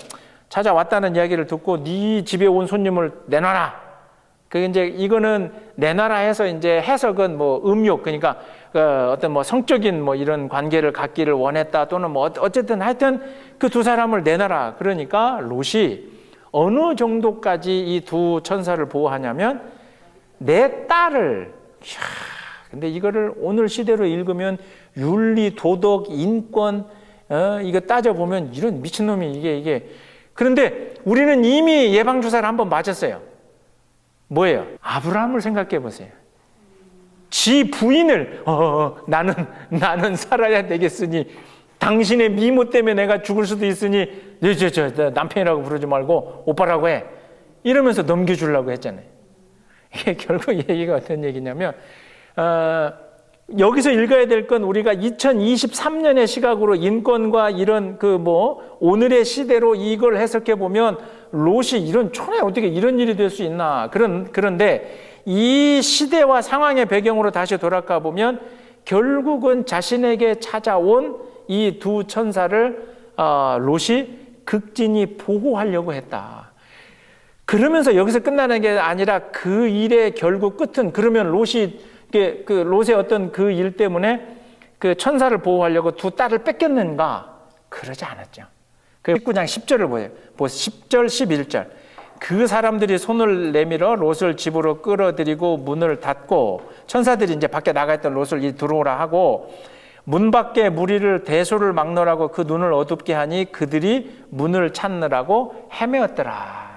찾아왔다는 이야기를 듣고 네 집에 온 손님을 내놔라. 그 이제 이거는 내놔라 해서 이제 해석은 뭐 음욕, 그러니까 어떤 뭐 성적인 뭐 이런 관계를 갖기를 원했다 또는 뭐 어쨌든 하여튼 그 두 사람을 내놔라. 그러니까 롯이 어느 정도까지 이 두 천사를 보호하냐면 내 딸을, 근데 이거를 오늘 시대로 읽으면 윤리, 도덕, 인권, 이거 따져보면 이런 미친놈이 이게. 그런데 우리는 이미 예방주사를 한번 맞았어요. 뭐예요? 아브라함을 생각해 보세요. 지 부인을, 나는 살아야 되겠으니, 당신의 미모 때문에 내가 죽을 수도 있으니, 저 남편이라고 부르지 말고 오빠라고 해. 이러면서 넘겨주려고 했잖아요. 이게 결국 얘기가 어떤 얘기냐면, 여기서 읽어야 될 건 우리가 2023년의 시각으로 인권과 이런 오늘의 시대로 이걸 해석해 보면 롯이 이런 촌에 어떻게 이런 일이 될 수 있나. 그런데 이 시대와 상황의 배경으로 다시 돌아가 보면 결국은 자신에게 찾아온 이 두 천사를 롯이 극진히 보호하려고 했다. 그러면서 여기서 끝나는 게 아니라 그 일의 결국 끝은, 그러면 롯이 그 롯의 어떤 그 일 때문에 그 천사를 보호하려고 두 딸을 뺏겼는가? 그러지 않았죠. 그 19장 10절을 보세요. 10절, 11절. 그 사람들이 손을 내밀어 롯을 집으로 끌어들이고 문을 닫고, 천사들이 이제 밖에 나가 있던 롯을 들어오라 하고, 문 밖에 무리를 대소를 막노라고 그 눈을 어둡게 하니 그들이 문을 찾느라고 헤매었더라.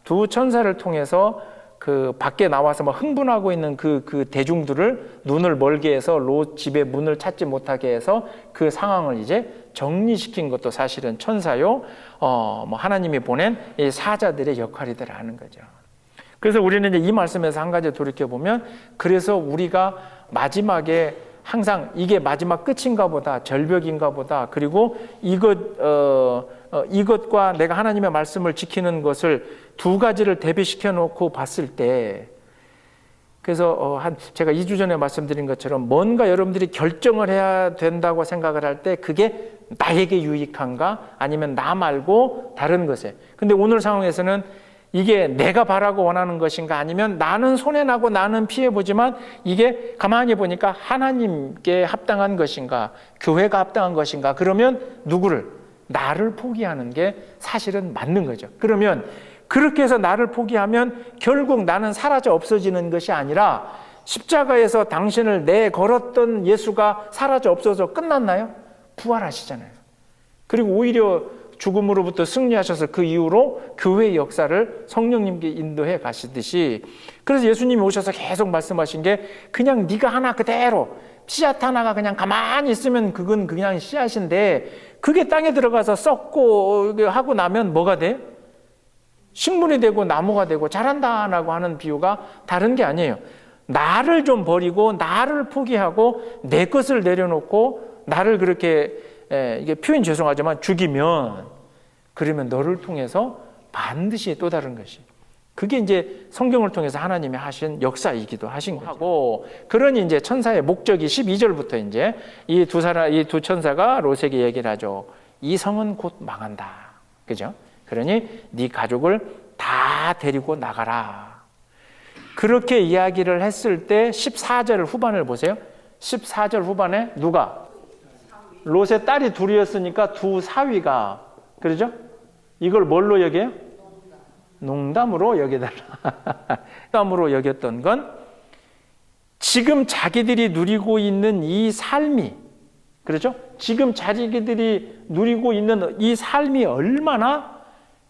두 천사를 통해서 그 밖에 나와서 막 흥분하고 있는 그 대중들을 눈을 멀게 해서 롯 집의 문을 찾지 못하게 해서 그 상황을 이제 정리시킨 것도 사실은 천사요, 하나님이 보낸 이 사자들의 역할이더라는 거죠. 그래서 우리는 이제 이 말씀에서 한 가지 돌이켜 보면, 그래서 우리가 마지막에 항상 이게 마지막 끝인가 보다, 절벽인가 보다, 그리고 이것과 내가 하나님의 말씀을 지키는 것을 두 가지를 대비시켜 놓고 봤을 때, 그래서 제가 2주 전에 말씀드린 것처럼 뭔가 여러분들이 결정을 해야 된다고 생각을 할 때 그게 나에게 유익한가 아니면 나 말고 다른 것에, 근데 오늘 상황에서는 이게 내가 바라고 원하는 것인가 아니면 나는 손해나고 나는 피해보지만 이게 가만히 보니까 하나님께 합당한 것인가, 교회가 합당한 것인가, 그러면 누구를? 나를 포기하는 게 사실은 맞는 거죠. 그러면 그렇게 해서 나를 포기하면 결국 나는 사라져 없어지는 것이 아니라 십자가에서 당신을 내걸었던 예수가 사라져 없어져 끝났나요? 부활하시잖아요. 그리고 오히려 죽음으로부터 승리하셔서 그 이후로 교회의 역사를 성령님께 인도해 가시듯이, 그래서 예수님이 오셔서 계속 말씀하신 게 그냥 네가 하나 그대로 씨앗 하나가 그냥 가만히 있으면 그건 그냥 씨앗인데 그게 땅에 들어가서 썩고 하고 나면 뭐가 돼? 식물이 되고 나무가 되고 자란다라고 하는 비유가 다른 게 아니에요. 나를 좀 버리고 나를 포기하고 내 것을 내려놓고 나를 그렇게, 이게 표현 죄송하지만 죽이면, 그러면 너를 통해서 반드시 또 다른 것이, 그게 이제 성경을 통해서 하나님이 하신 역사이기도 하신 거고, 그러니 이제 천사의 목적이 12절부터 이제 이 두 천사가 롯에게 얘기를 하죠. 이 성은 곧 망한다. 그죠? 그러니 네 가족을 다 데리고 나가라. 그렇게 이야기를 했을 때 14절 후반을 보세요. 14절 후반에 누가? 롯의 딸이 둘이었으니까 두 사위가, 그러죠? 이걸 뭘로 여겨요? 농담으로 여겨달라. 농담으로 여겼던 건 지금 자기들이 누리고 있는 이 삶이, 그렇죠? 지금 자기들이 누리고 있는 이 삶이 얼마나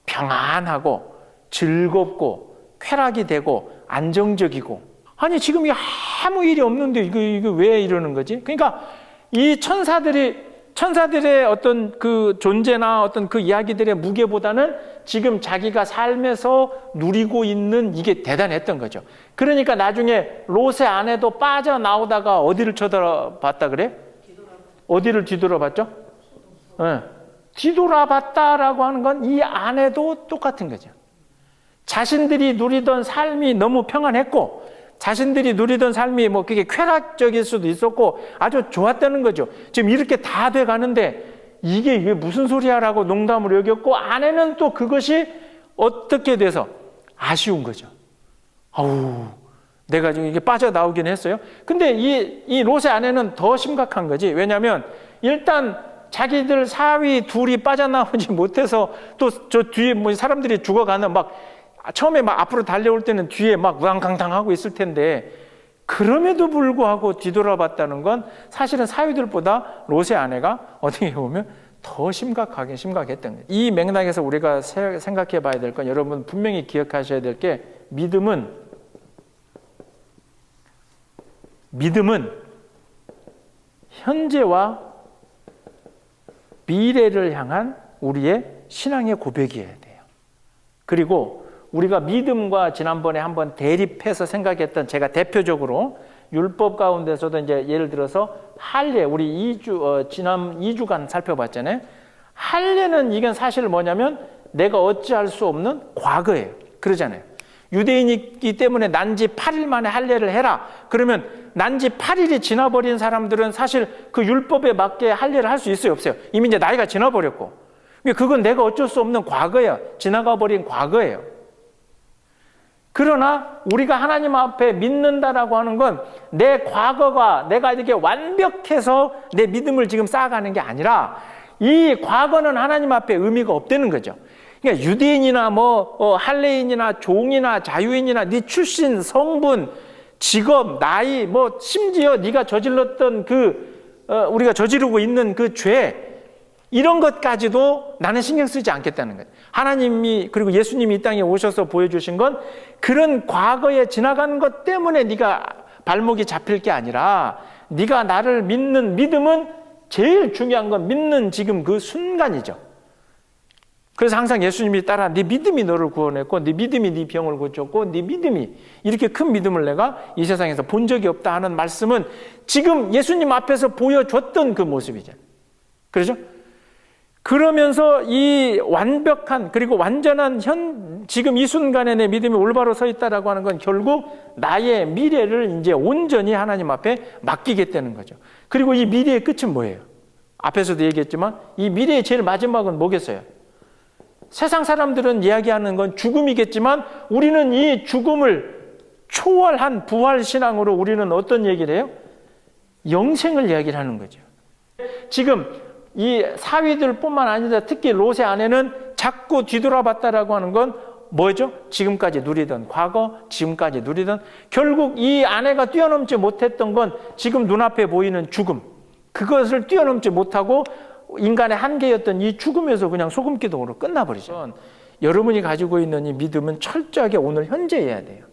평안하고 즐겁고 쾌락이 되고 안정적이고, 아니 지금 이게 아무 일이 없는데 이게 왜 이러는 거지? 그러니까 이 천사들의 어떤 그 존재나 어떤 그 이야기들의 무게보다는 지금 자기가 삶에서 누리고 있는 이게 대단했던 거죠. 그러니까 나중에 롯의 아내도 빠져나오다가 어디를 쳐다봤다 그래? 어디를 뒤돌아봤죠? 네. 뒤돌아봤다라고 하는 건 이 아내도 똑같은 거죠. 자신들이 누리던 삶이 너무 평안했고, 자신들이 누리던 삶이 뭐 그게 쾌락적일 수도 있었고 아주 좋았다는 거죠. 지금 이렇게 다 돼 가는데 이게 무슨 소리야라고 농담으로 여겼고, 아내는 또 그것이 어떻게 돼서 아쉬운 거죠. 아우, 내가 지금 이게 빠져나오긴 했어요. 근데 이 롯의 아내는 더 심각한 거지. 왜냐하면 일단 자기들 사위 둘이 빠져나오지 못해서 또 저 뒤에 뭐 사람들이 죽어가는 막 처음에 막 앞으로 달려올 때는 뒤에 막 우당탕탕하고 있을 텐데, 그럼에도 불구하고 뒤돌아봤다는 건 사실은 사위들보다 롯의 아내가 어떻게 보면 더 심각했던 거예요. 이 맥락에서 우리가 생각해 봐야 될 건, 여러분 분명히 기억하셔야 될 게, 믿음은 현재와 미래를 향한 우리의 신앙의 고백이어야 돼요. 그리고 우리가 믿음과 지난번에 한번 대립해서 생각했던, 제가 대표적으로 율법 가운데서도 이제 예를 들어서 할례, 우리 지난 2주간 살펴봤잖아요. 할례는 이건 사실 뭐냐면 내가 어찌할 수 없는 과거예요. 그러잖아요. 유대인이기 때문에 난지 8일 만에 할례를 해라. 그러면 난지 8일이 지나버린 사람들은 사실 그 율법에 맞게 할례를 할 수 있어요, 없어요? 이미 이제 나이가 지나버렸고. 그건 내가 어쩔 수 없는 과거예요. 지나가 버린 과거예요. 그러나 우리가 하나님 앞에 믿는다라고 하는 건 내 과거가 내가 이렇게 완벽해서 내 믿음을 지금 쌓아가는 게 아니라, 이 과거는 하나님 앞에 의미가 없다는 거죠. 그러니까 유대인이나 뭐 할례인이나 종이나 자유인이나 네 출신, 성분, 직업, 나이, 뭐 심지어 네가 저질렀던 우리가 저지르고 있는 그 죄, 이런 것까지도 나는 신경 쓰지 않겠다는 거예요. 하나님이 그리고 예수님이 이 땅에 오셔서 보여주신 건 그런 과거에 지나간 것 때문에 네가 발목이 잡힐 게 아니라 네가 나를 믿는 믿음은 제일 중요한 건 믿는 지금 그 순간이죠. 그래서 항상 예수님이 따라 네 믿음이 너를 구원했고 네 믿음이 네 병을 고쳤고 네 믿음이 이렇게 큰 믿음을 내가 이 세상에서 본 적이 없다 하는 말씀은 지금 예수님 앞에서 보여줬던 그 모습이잖아요. 그렇죠? 그러면서 이 완벽한 그리고 완전한 지금 이 순간에 내 믿음이 올바로 서 있다라고 하는 건 결국 나의 미래를 이제 온전히 하나님 앞에 맡기겠다는 거죠. 그리고 이 미래의 끝은 뭐예요? 앞에서도 얘기했지만 이 미래의 제일 마지막은 뭐겠어요? 세상 사람들은 이야기하는 건 죽음이겠지만 우리는 이 죽음을 초월한 부활 신앙으로 우리는 어떤 얘기를 해요? 영생을 이야기를 하는 거죠. 지금 이 사위들뿐만 아니라 특히 롯의 아내는 자꾸 뒤돌아봤다라고 하는 건 뭐죠? 지금까지 누리던 과거, 지금까지 누리던 결국 이 아내가 뛰어넘지 못했던 건 지금 눈앞에 보이는 죽음, 그것을 뛰어넘지 못하고 인간의 한계였던 이 죽음에서 그냥 소금기둥으로 끝나버리죠. 여러분이 가지고 있는 이 믿음은 철저하게 오늘 현재여야 돼요.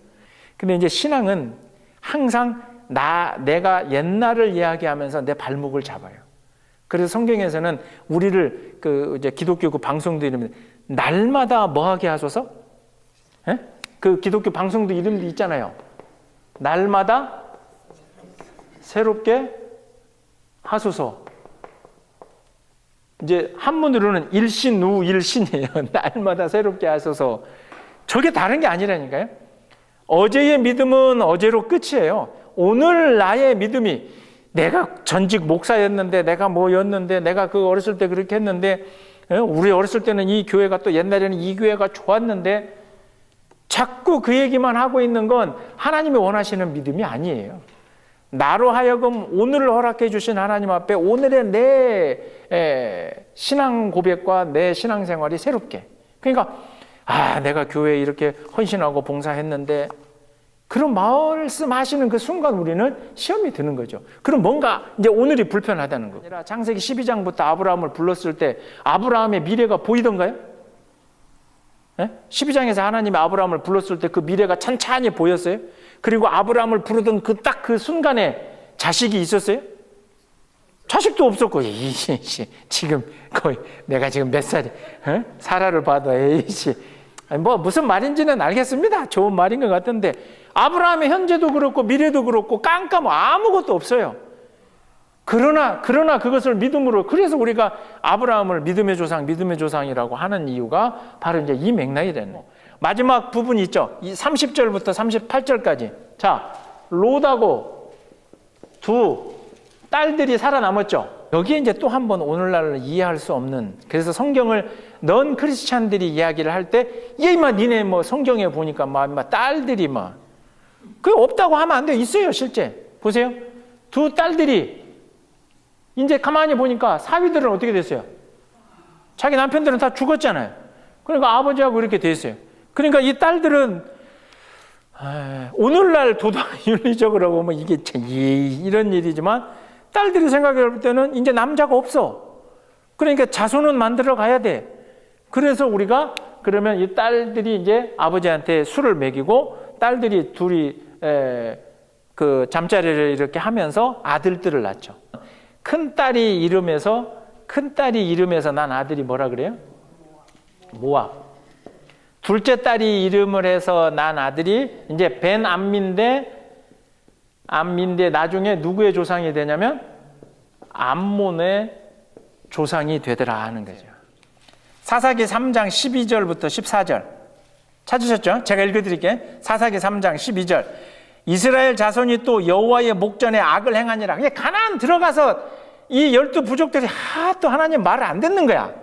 근데 이제 신앙은 항상 내가 옛날을 이야기하면서 내 발목을 잡아요. 그래서 성경에서는 우리를 이제 기독교 그 방송도 이름이 날마다 뭐하게 하소서? 예? 그 기독교 방송도 이름도 있잖아요. 날마다 새롭게 하소서. 이제 한문으로는 일신우일신이에요. 날마다 새롭게 하소서. 저게 다른 게 아니라니까요. 어제의 믿음은 어제로 끝이에요. 오늘 나의 믿음이 내가 전직 목사였는데 내가 뭐였는데 내가 그 어렸을 때 그렇게 했는데 우리 어렸을 때는 이 교회가 또 옛날에는 이 교회가 좋았는데 자꾸 그 얘기만 하고 있는 건 하나님이 원하시는 믿음이 아니에요. 나로 하여금 오늘을 허락해 주신 하나님 앞에 오늘의 내 신앙 고백과 내 신앙생활이 새롭게, 그러니까 내가 교회에 이렇게 헌신하고 봉사했는데 그런 말씀하시는 그 순간 우리는 시험이 드는 거죠. 그럼 뭔가 이제 오늘이 불편하다는 거. 아니라 창세기 12장부터 아브라함을 불렀을 때 아브라함의 미래가 보이던가요? 12장에서 하나님이 아브라함을 불렀을 때 그 미래가 찬찬히 보였어요? 그리고 아브라함을 부르던 딱 그 순간에 자식이 있었어요? 자식도 없었고, 지금 거의 내가 지금 몇 살이, 사라를 봐도 뭐 무슨 말인지는 알겠습니다. 좋은 말인 것 같은데 아브라함의 현재도 그렇고 미래도 그렇고 깜깜 아무것도 없어요. 그러나 그것을 믿음으로, 그래서 우리가 아브라함을 믿음의 조상이라고 하는 이유가 바로 이제 이 맥락이 되는 거예요. 마지막 부분이 있죠. 이 30절부터 38절까지. 자, 롯하고 두 딸들이 살아남았죠. 여기에 이제 또 한 번 오늘날 이해할 수 없는, 그래서 성경을 넌 크리스찬들이 이야기를 할 때 니네 뭐 성경에 보니까 딸들이 그 없다고 하면 안 돼요. 있어요, 실제. 보세요. 두 딸들이 이제 가만히 보니까 사위들은 어떻게 됐어요? 자기 남편들은 다 죽었잖아요. 그러니까 아버지하고 이렇게 됐어요. 그러니까 이 딸들은 오늘날 도덕 윤리적으로 보면 이게 이런 일이지만 딸들이 생각해 볼 때는 이제 남자가 없어. 그러니까 자손은 만들어 가야 돼. 그래서 우리가 그러면 이 딸들이 이제 아버지한테 술을 먹이고 딸들이 둘이 그 잠자리를 이렇게 하면서 아들들을 낳죠. 큰딸이 이름에서 난 아들이 뭐라 그래요? 모압. 둘째 딸이 이름을 해서 난 아들이 이제 벤 암민데 나중에 누구의 조상이 되냐면 암몬의 조상이 되더라 하는 거죠. 사사기 3장 12절부터 14절 찾으셨죠? 제가 읽어드릴게요. 사사기 3장 12절. 이스라엘 자손이 또 여호와의 목전에 악을 행하니라. 그냥 가나안 들어가서 이 12 부족들이 또 하나님 말을 안 듣는 거야.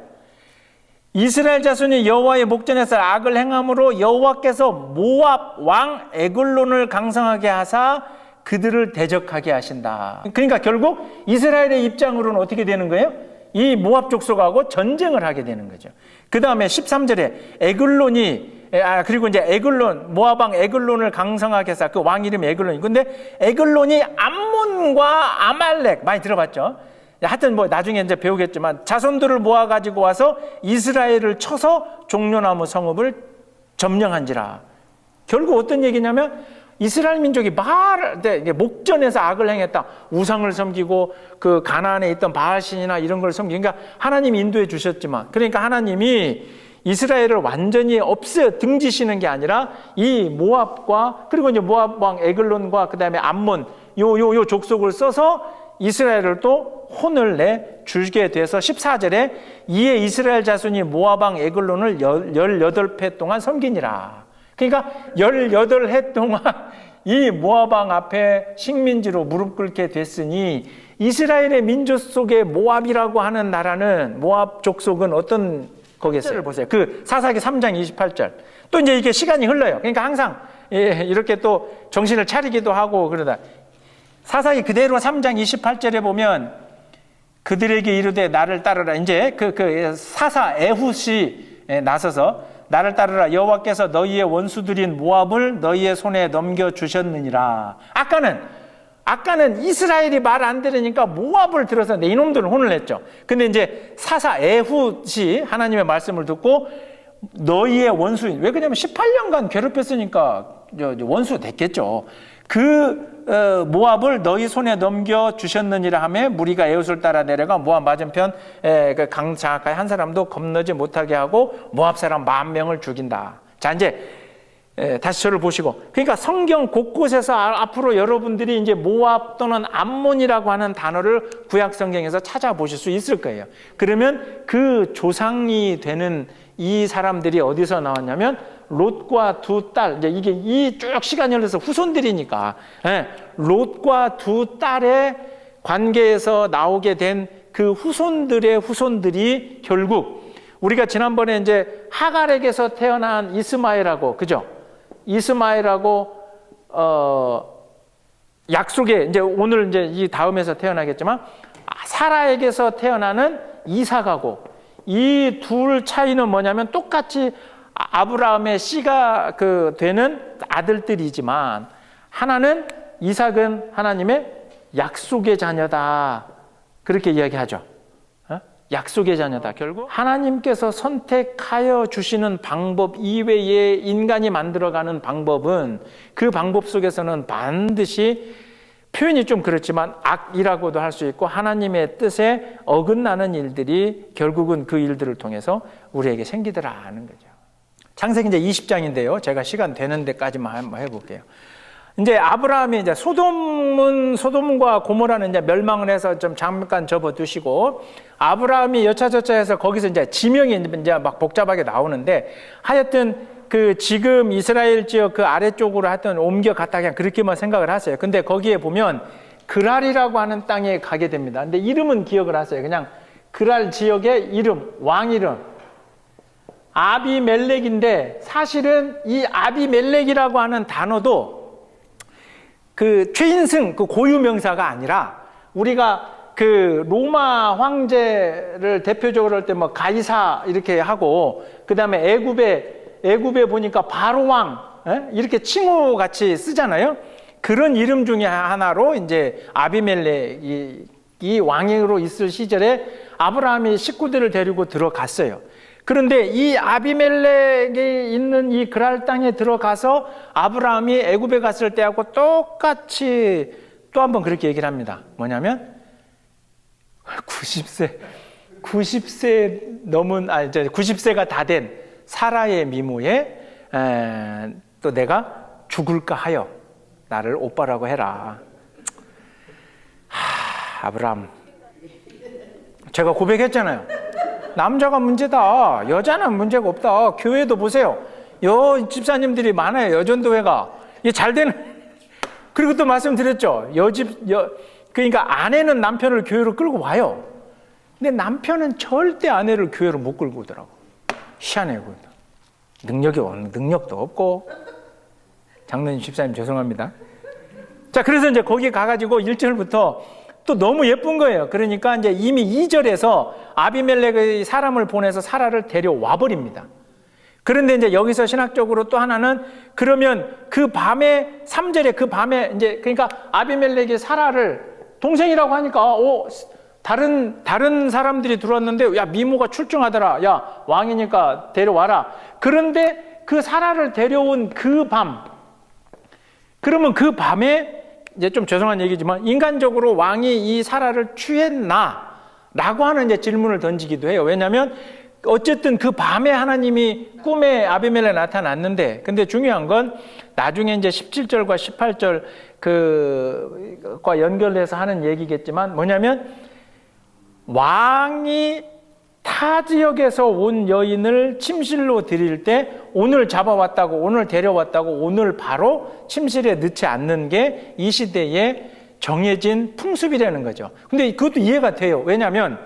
이스라엘 자손이 여호와의 목전에서 악을 행함으로 여호와께서 모압 왕 에글론을 강성하게 하사 그들을 대적하게 하신다. 그러니까 결국 이스라엘의 입장으로는 어떻게 되는 거예요? 이 모압 족속하고 전쟁을 하게 되는 거죠. 그 다음에 13절에 에글론이 그리고 이제 에글론, 모압 왕 에글론을 강성하게 해서 그 왕 이름이 에글론이. 근데 에글론이 암몬과 아말렉 많이 들어봤죠? 하여튼 뭐 나중에 이제 배우겠지만 자손들을 모아가지고 와서 이스라엘을 쳐서 종려나무 성읍을 점령한지라. 결국 어떤 얘기냐면 이스라엘 민족이 목전에서 악을 행했다. 우상을 섬기고 그 가나안에 있던 바알신이나 이런 걸 섬기고, 그러니까 하나님이 인도해 주셨지만, 그러니까 하나님이 이스라엘을 완전히 등지시는 게 아니라 이 모압과 그리고 이제 모압 왕 에글론과 그 다음에 암몬 요 족속을 써서 이스라엘을 또 혼을 내 주게 돼서 14절에 이에 이스라엘 자손이 모압 왕 에글론을 18회 동안 섬기니라. 그러니까 18해 동안 이 모압 왕 앞에 식민지로 무릎 꿇게 됐으니 이스라엘의 민족 속에 모압이라고 하는 나라는, 모압 족속은 어떤 거겠어요? 보세요. 그 사사기 3장 28절. 또 이제 이게 시간이 흘러요. 그러니까 항상 이렇게 또 정신을 차리기도 하고 그러다. 사사기 그대로 3장 28절에 보면 그들에게 이르되 나를 따르라. 이제 그 사사 에훗이 나서서 나를 따르라. 여호와께서 너희의 원수들인 모압을 너희의 손에 넘겨 주셨느니라. 아까는 이스라엘이 말 안 들으니까 모압을 들어서 내 이놈들은 혼을 냈죠. 근데 이제 사사 에훗이 하나님의 말씀을 듣고 너희의 원수인, 왜 그러냐면 18년간 괴롭혔으니까 원수 됐겠죠. 모압을 너희 손에 넘겨 주셨느니라 하며 무리가 에훗을 따라 내려가 모압 맞은편 강 장가까이 한 사람도 건너지 못하게 하고 모압 사람 10,000명을 죽인다. 자, 이제 다시 저를 보시고, 그러니까 성경 곳곳에서 앞으로 여러분들이 이제 모압 또는 암몬이라고 하는 단어를 구약 성경에서 찾아보실 수 있을 거예요. 그러면 그 조상이 되는 이 사람들이 어디서 나왔냐면 롯과 두 딸, 이제 이게 이 쭉 시간이 흘러서 후손들이니까 롯과 두 딸의 관계에서 나오게 된 그 후손들의 후손들이 결국 우리가 지난번에 이제 하갈에게서 태어난 이스마엘하고, 그죠? 이스마엘하고 약속의, 이제 오늘 이제 이 다음에서 태어나겠지만 사라에게서 태어나는 이삭하고, 이 둘 차이는 뭐냐면 똑같이 아브라함의 씨가 되는 아들들이지만 하나는, 이삭은 하나님의 약속의 자녀다, 그렇게 이야기하죠. 약속의 자녀다. 결국 하나님께서 선택하여 주시는 방법 이외에 인간이 만들어가는 방법은, 그 방법 속에서는 반드시 표현이 좀 그렇지만 악이라고도 할 수 있고 하나님의 뜻에 어긋나는 일들이 결국은 그 일들을 통해서 우리에게 생기더라 하는 거죠. 창세기 이제 20장인데요. 제가 시간 되는 데까지만 한번 해볼게요. 이제 아브라함이 이제 소돔과 고모라는 이제 멸망을 해서 좀 잠깐 접어두시고, 아브라함이 여차저차해서 거기서 이제 지명이 이제 막 복잡하게 나오는데, 하여튼 그 지금 이스라엘 지역 그 아래쪽으로 하여튼 옮겨갔다 그냥 그렇게만 생각을 하세요. 근데 거기에 보면 그랄이라고 하는 땅에 가게 됩니다. 근데 이름은 기억을 하세요. 그냥 그랄 지역의 이름, 왕 이름. 아비멜렉인데 사실은 이 아비멜렉이라고 하는 단어도 그 최인승 그 고유명사가 아니라, 우리가 그 로마 황제를 대표적으로 할 때 뭐 가이사 이렇게 하고, 그 다음에 애굽에 보니까 바로 왕 이렇게 칭호 같이 쓰잖아요. 그런 이름 중에 하나로 이제 아비멜렉이 왕으로 있을 시절에 아브라함이 식구들을 데리고 들어갔어요. 그런데 이 아비멜렉이 있는 이 그랄 땅에 들어가서 아브라함이 애굽에 갔을 때하고 똑같이 또 한 번 그렇게 얘기를 합니다. 뭐냐면 90세 넘은, 이제 90세가 다 된 사라의 미모에 또 내가 죽을까 하여 나를 오빠라고 해라. 아브라함, 제가 고백했잖아요. 남자가 문제다, 여자는 문제가 없다. 교회도 보세요. 집사님들이 많아요. 여전도회가. 이게 잘 되는. 그리고 또 말씀드렸죠. 그러니까 아내는 남편을 교회로 끌고 와요. 근데 남편은 절대 아내를 교회로 못 끌고 오더라고. 희한해요. 능력도 없고. 장로님, 집사님 죄송합니다. 자, 그래서 이제 거기 가가지고 1절부터 또 너무 예쁜 거예요. 그러니까 이제 이미 2절에서 아비멜렉의 사람을 보내서 사라를 데려와 버립니다. 그런데 이제 여기서 신학적으로 또 하나는 그러면 그 밤에 3절에 그 밤에 이제 그러니까 아비멜렉이 사라를 동생이라고 하니까 다른 사람들이 들어왔는데 야 미모가 출중하더라. 야 왕이니까 데려와라. 그런데 그 사라를 데려온 그 밤 그러면 그 밤에 이제 좀 죄송한 얘기지만 인간적으로 왕이 이 사라를 취했나? 라고 하는 이제 질문을 던지기도 해요. 왜냐하면 어쨌든 그 밤에 하나님이 꿈에 아비멜렉 나타났는데 근데 중요한 건 나중에 이제 17절과 18절 그과 연결해서 하는 얘기겠지만 뭐냐면 왕이 타 지역에서 온 여인을 침실로 들일 때 오늘 잡아왔다고 오늘 데려왔다고 오늘 바로 침실에 넣지 않는 게 이 시대의 정해진 풍습이라는 거죠. 근데 그것도 이해가 돼요. 왜냐하면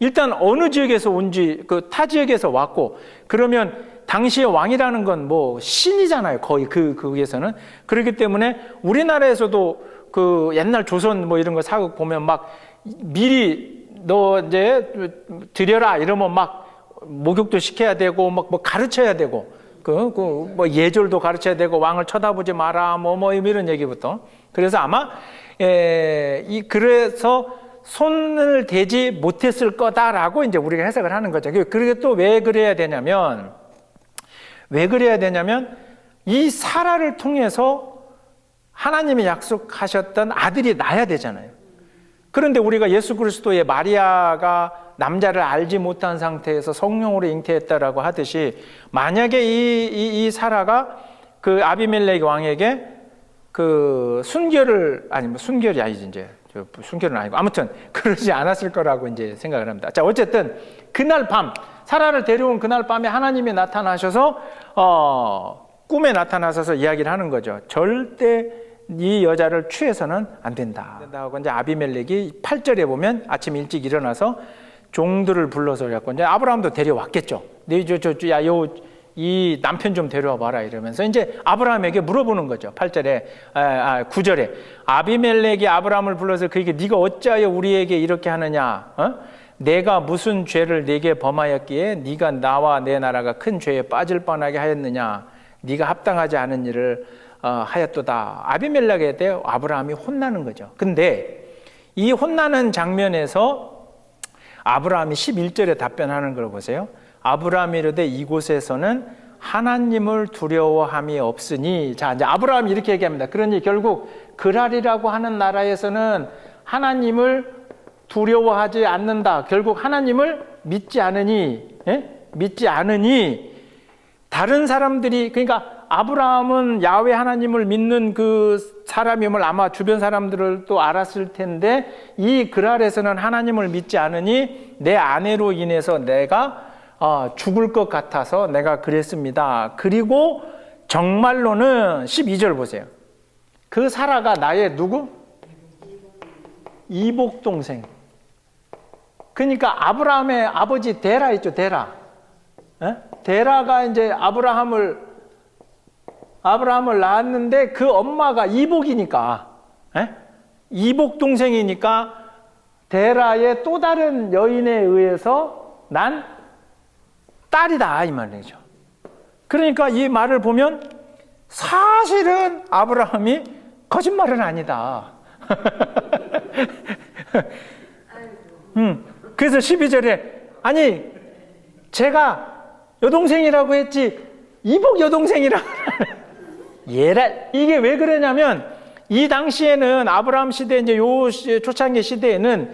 일단 어느 지역에서 온지 그 타 지역에서 왔고 그러면 당시의 왕이라는 건 뭐 신이잖아요. 거의 거기에서는 그렇기 때문에 우리나라에서도 그 옛날 조선 뭐 이런 거 사극 보면 막 미리 너 이제 드려라 이러면 막 목욕도 시켜야 되고 막 뭐 가르쳐야 되고 뭐 예절도 가르쳐야 되고 왕을 쳐다보지 마라 뭐 이런 얘기부터 그래서 아마 그래서 손을 대지 못했을 거다라고 이제 우리가 해석을 하는 거죠. 그리고 또 왜 그래야 되냐면 이 사라를 통해서 하나님이 약속하셨던 아들이 나야 되잖아요. 그런데 우리가 예수 그리스도의 마리아가 남자를 알지 못한 상태에서 성령으로 잉태했다라고 하듯이 만약에 이 사라가 그 아비멜렉 왕에게 그 순결이 아니지 이제 순결은 아니고 아무튼 그러지 않았을 거라고 이제 생각을 합니다. 자 어쨌든 그날 밤 사라를 데려온 그날 밤에 하나님이 나타나셔서 꿈에 나타나셔서 이야기를 하는 거죠. 절대 이 여자를 취해서는 안 된다. 하고 이제 아비멜렉이 8절에 보면 아침 일찍 일어나서 종들을 불러서 그래갖고 이제 아브라함도 데려왔겠죠. 이 남편 좀 데려와 봐라 이러면서 이제 아브라함에게 물어보는 거죠. 8절에 9절에 아비멜렉이 아브라함을 불러서 그에게 네가 어찌하여 우리에게 이렇게 하느냐? 내가 무슨 죄를 네게 범하였기에 네가 나와 내 나라가 큰 죄에 빠질 뻔하게 하였느냐? 네가 합당하지 않은 일을 하였도다. 아비멜렉에 대해 아브라함이 혼나는 거죠. 근데 이 혼나는 장면에서 아브라함이 11절에 답변하는 걸 보세요. 아브라함이 이르되 이곳에서는 하나님을 두려워함이 없으니. 자, 이제 아브라함이 이렇게 얘기합니다. 그러니 결국 그랄이라고 하는 나라에서는 하나님을 두려워하지 않는다. 결국 하나님을 믿지 않으니, 믿지 않으니 다른 사람들이 그러니까 아브라함은 야훼 하나님을 믿는 그 사람임을 아마 주변 사람들도 알았을 텐데 이 그랄에서는 하나님을 믿지 않으니 내 아내로 인해서 내가 죽을 것 같아서 내가 그랬습니다. 그리고 정말로는 12절 보세요. 그 사라가 나의 누구? 이복 동생. 그러니까 아브라함의 아버지 데라 있죠, 데라. 데라가 이제 아브라함을 낳았는데 그 엄마가 이복이니까, 이복 동생이니까 데라의 또 다른 여인에 의해서 난 딸이다 이 말이죠. 그러니까 이 말을 보면 사실은 아브라함이 거짓말은 아니다. 그래서 12절에 아니 제가 여동생이라고 했지 이복 여동생이라고 이게 왜 그러냐면 이 당시에는 아브라함 시대 이제 요 초창기 시대에는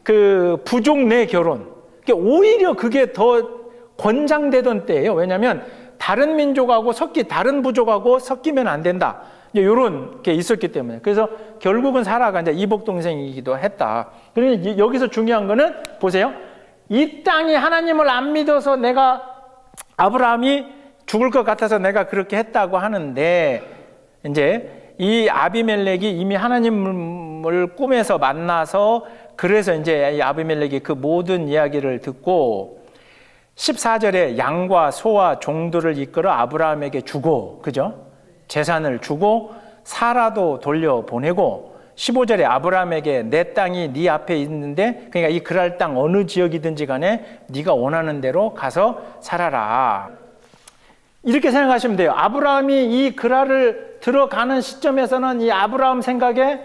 그 부족 내 결혼 오히려 그게 더 권장되던 때예요. 왜냐하면 다른 민족하고 다른 부족하고 섞이면 안 된다. 이런 게 있었기 때문에. 그래서 결국은 사라가 이제 이복 동생이기도 했다. 그러니 여기서 중요한 거는 보세요. 이 땅이 하나님을 안 믿어서 아브라함이 죽을 것 같아서 내가 그렇게 했다고 하는데 이제 이 아비멜렉이 이미 하나님을 꿈에서 만나서 그래서 이제 이 아비멜렉이 그 모든 이야기를 듣고 14절에 양과 소와 종들을 이끌어 아브라함에게 주고 그죠? 재산을 주고 사라도 돌려보내고 15절에 아브라함에게 내 땅이 네 앞에 있는데, 그러니까 이 그랄 땅 어느 지역이든지 간에 네가 원하는 대로 가서 살아라. 이렇게 생각하시면 돼요. 아브라함이 이 그랄을 들어가는 시점에서는 이 아브라함 생각에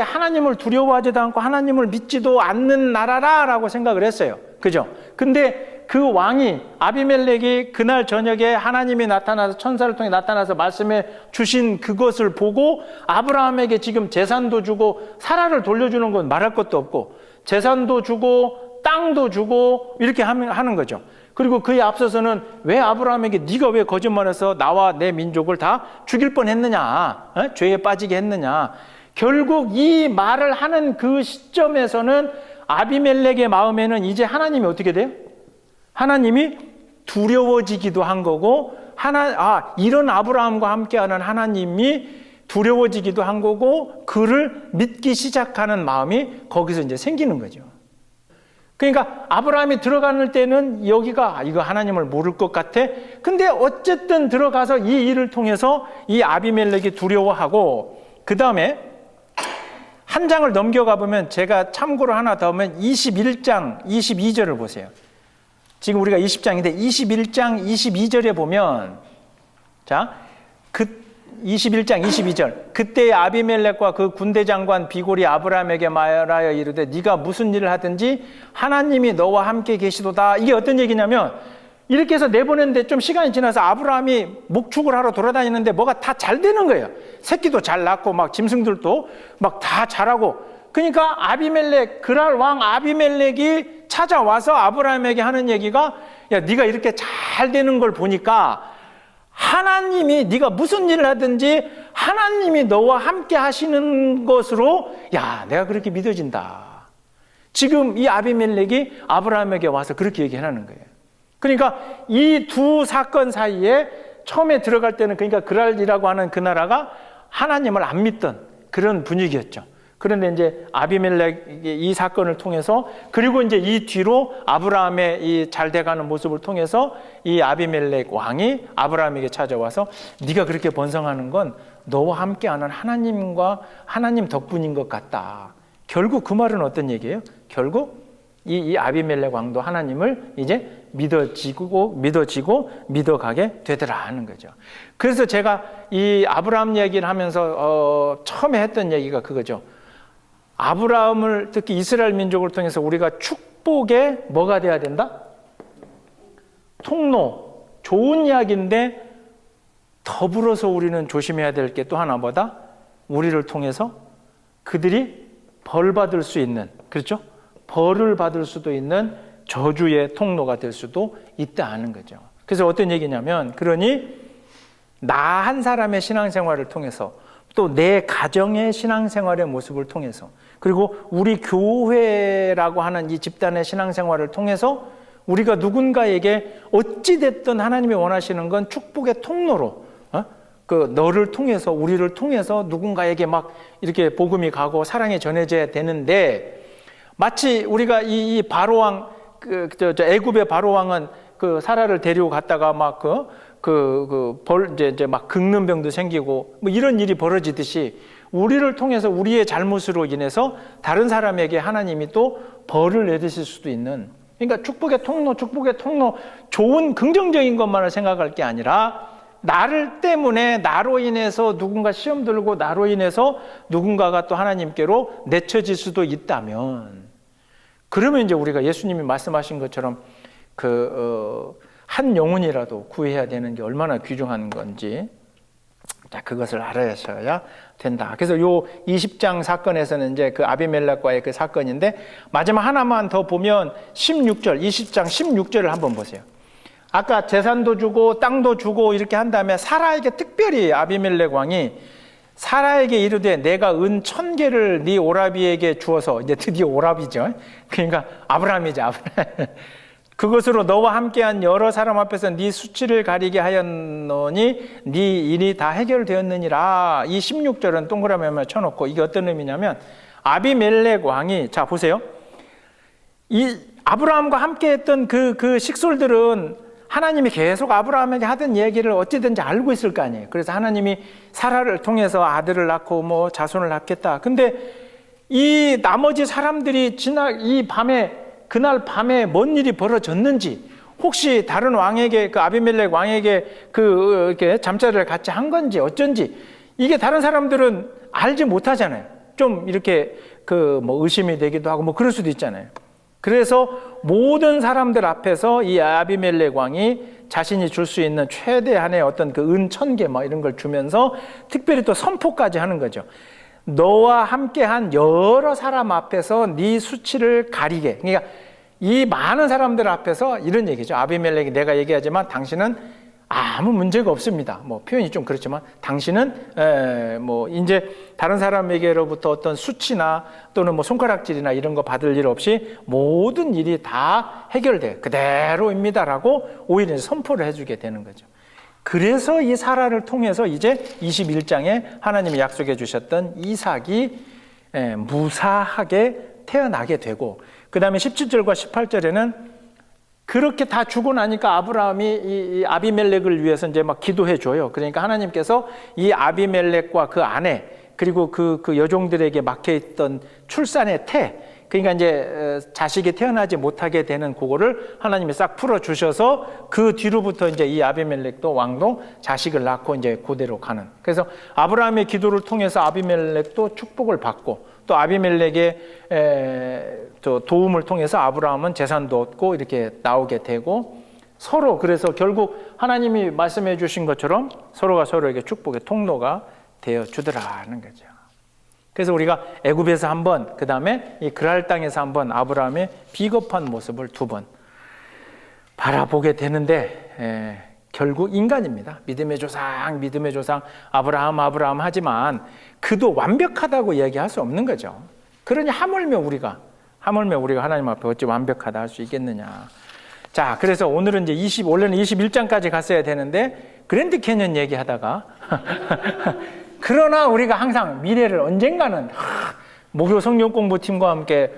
하나님을 두려워하지도 않고 하나님을 믿지도 않는 나라라고 생각을 했어요. 그죠? 근데 그 왕이 아비멜렉이 그날 저녁에 하나님이 나타나서 천사를 통해 나타나서 말씀해 주신 그것을 보고 아브라함에게 지금 재산도 주고 사라를 돌려주는 건 말할 것도 없고 재산도 주고 땅도 주고 이렇게 하는 거죠. 그리고 그에 앞서서는 왜 아브라함에게 네가 왜 거짓말해서 나와 내 민족을 다 죽일 뻔했느냐, 죄에 빠지게 했느냐. 결국 이 말을 하는 그 시점에서는 아비멜렉의 마음에는 이제 하나님이 어떻게 돼요? 하나님이 두려워지기도 한 거고, 이런 아브라함과 함께하는 하나님이 두려워지기도 한 거고, 그를 믿기 시작하는 마음이 거기서 이제 생기는 거죠. 그러니까 아브라함이 들어가는 때는 여기가 이거 하나님을 모를 것 같아. 근데 어쨌든 들어가서 이 일을 통해서 이 아비멜렉이 두려워하고, 그 다음에 한 장을 넘겨가 보면 제가 참고로 하나 더 하면 21장 22절을 보세요. 지금 우리가 20장인데 21장 22절에 보면, 자, 21장 22절. 그때 아비멜렉과 그 군대 장관 비골이 아브라함에게 말하여 이르되 네가 무슨 일을 하든지 하나님이 너와 함께 계시도다. 이게 어떤 얘기냐면, 이렇게 해서 내보냈는데 좀 시간이 지나서 아브라함이 목축을 하러 돌아다니는데 뭐가 다 잘 되는 거예요. 새끼도 잘 낳고 막 짐승들도 막 다 자라고. 그러니까 그랄 왕 아비멜렉이 찾아와서 아브라함에게 하는 얘기가, 야, 네가 이렇게 잘 되는 걸 보니까 하나님이 네가 무슨 일을 하든지 하나님이 너와 함께 하시는 것으로, 야, 내가 그렇게 믿어진다. 지금 이 아비멜렉이 아브라함에게 와서 그렇게 얘기하는 거예요. 그러니까 이 두 사건 사이에 처음에 들어갈 때는, 그러니까 그랄이라고 하는 그 나라가 하나님을 안 믿던 그런 분위기였죠. 그런데 이제 아비멜렉 이 사건을 통해서, 그리고 이제 이 뒤로 아브라함의 이 잘 돼가는 모습을 통해서 이 아비멜렉 왕이 아브라함에게 찾아와서 네가 그렇게 번성하는 건 너와 함께하는 하나님과 하나님 덕분인 것 같다. 결국 그 말은 어떤 얘기예요? 결국 이 아비멜렉 왕도 하나님을 이제 믿어지고 믿어가게 되더라 하는 거죠. 그래서 제가 이 아브라함 얘기를 하면서 처음에 했던 얘기가 그거죠. 아브라함을, 특히 이스라엘 민족을 통해서 우리가 축복의 뭐가 돼야 된다? 통로. 좋은 이야기인데 더불어서 우리는 조심해야 될 게 또 하나 뭐다? 우리를 통해서 그들이 벌 받을 수 있는, 그렇죠? 벌을 받을 수도 있는 저주의 통로가 될 수도 있다 하는 거죠. 그래서 어떤 얘기냐면, 그러니 나 한 사람의 신앙생활을 통해서, 또 내 가정의 신앙생활의 모습을 통해서, 그리고 우리 교회라고 하는 이 집단의 신앙생활을 통해서 우리가 누군가에게 어찌됐든 하나님이 원하시는 건 축복의 통로로, 그 너를 통해서, 우리를 통해서 누군가에게 막 이렇게 복음이 가고 사랑이 전해져야 되는데, 마치 우리가 이 바로왕, 애굽의 바로왕은 그 사라를 데리고 갔다가 막 이제 막 긁는 병도 생기고 뭐 이런 일이 벌어지듯이, 우리를 통해서 우리의 잘못으로 인해서 다른 사람에게 하나님이 또 벌을 내리실 수도 있는, 그러니까 축복의 통로, 좋은 긍정적인 것만을 생각할 게 아니라 나를 때문에, 나로 인해서 누군가 시험 들고 나로 인해서 누군가가 또 하나님께로 내쳐질 수도 있다면, 그러면 이제 우리가 예수님이 말씀하신 것처럼 한 영혼이라도 구해야 되는 게 얼마나 귀중한 건지, 자, 그것을 알아야셔야 된다. 그래서 요 20장 사건에서는 이제 그 아비멜렉과의 그 사건인데, 마지막 하나만 더 보면 16절, 20장 16절을 한번 보세요. 아까 재산도 주고 땅도 주고 이렇게 한 다음에 사라에게 특별히 아비멜렉 왕이 사라에게 이르되 내가 은 1000개를 네 오라비에게 주어서, 이제 드디어 오라비죠. 그러니까 아브라함이죠, 아브라함. 그것으로 너와 함께한 여러 사람 앞에서 네 수치를 가리게 하였노니 네 일이 다 해결되었느니라. 이 16절은 동그라미만 쳐놓고, 이게 어떤 의미냐면, 아비멜렉 왕이, 자 보세요, 이 아브라함과 함께했던 그 식솔들은 하나님이 계속 아브라함에게 하던 얘기를 어찌든지 알고 있을 거 아니에요. 그래서 하나님이 사라를 통해서 아들을 낳고 뭐 자손을 낳겠다. 근데 이 나머지 사람들이 그날 밤에 뭔 일이 벌어졌는지, 혹시 다른 왕에게, 그 아비멜렉 왕에게 이렇게 잠자리를 같이 한 건지 어쩐지, 이게 다른 사람들은 알지 못하잖아요. 좀 이렇게 뭐 의심이 되기도 하고 뭐 그럴 수도 있잖아요. 그래서 모든 사람들 앞에서 이 아비멜렉 왕이 자신이 줄 수 있는 최대한의 어떤 그 은 1000개 뭐 이런 걸 주면서 특별히 또 선포까지 하는 거죠. 너와 함께한 여러 사람 앞에서 네 수치를 가리게. 그러니까 이 많은 사람들 앞에서 이런 얘기죠. 아비멜렉이 내가 얘기하지만 당신은 아무 문제가 없습니다. 뭐 표현이 좀 그렇지만 당신은 뭐 이제 다른 사람에게로부터 어떤 수치나 또는 뭐 손가락질이나 이런 거 받을 일 없이 모든 일이 다 해결돼 그대로입니다라고 오히려 선포를 해주게 되는 거죠. 그래서 이 사라를 통해서 이제 21장에 하나님이 약속해 주셨던 이삭이 무사하게 태어나게 되고, 그 다음에 17절과 18절에는 그렇게 다 주고 나니까 아브라함이 이 아비멜렉을 위해서 이제 막 기도해 줘요. 그러니까 하나님께서 이 아비멜렉과 그 아내, 그리고 그 여종들에게 막혀 있던 출산의 태, 그러니까 이제 자식이 태어나지 못하게 되는 그거를 하나님이 싹 풀어 주셔서 그 뒤로부터 이제 이 아비멜렉도 왕도 자식을 낳고 이제 그대로 가는. 그래서 아브라함의 기도를 통해서 아비멜렉도 축복을 받고, 또 아비멜렉의 도움을 통해서 아브라함은 재산도 얻고 이렇게 나오게 되고, 서로 그래서 결국 하나님이 말씀해 주신 것처럼 서로가 서로에게 축복의 통로가 되어 주더라는 거죠. 그래서 우리가 애굽에서 한 번, 그 다음에 이 그랄 땅에서 한 번 아브라함의 비겁한 모습을 2번 바라보게 되는데, 결국 인간입니다. 믿음의 조상 아브라함 하지만 그도 완벽하다고 얘기할 수 없는 거죠. 그러니 하물며 우리가 하나님 앞에 어찌 완벽하다 할 수 있겠느냐. 자, 그래서 오늘은 이제 원래는 21장까지 갔어야 되는데 그랜드 캐년 얘기하다가 그러나 우리가 항상 미래를 언젠가는 목요 성경 공부팀과 함께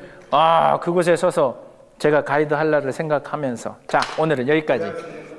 그곳에 서서 제가 가이드 할 날을 생각하면서, 자, 오늘은 여기까지.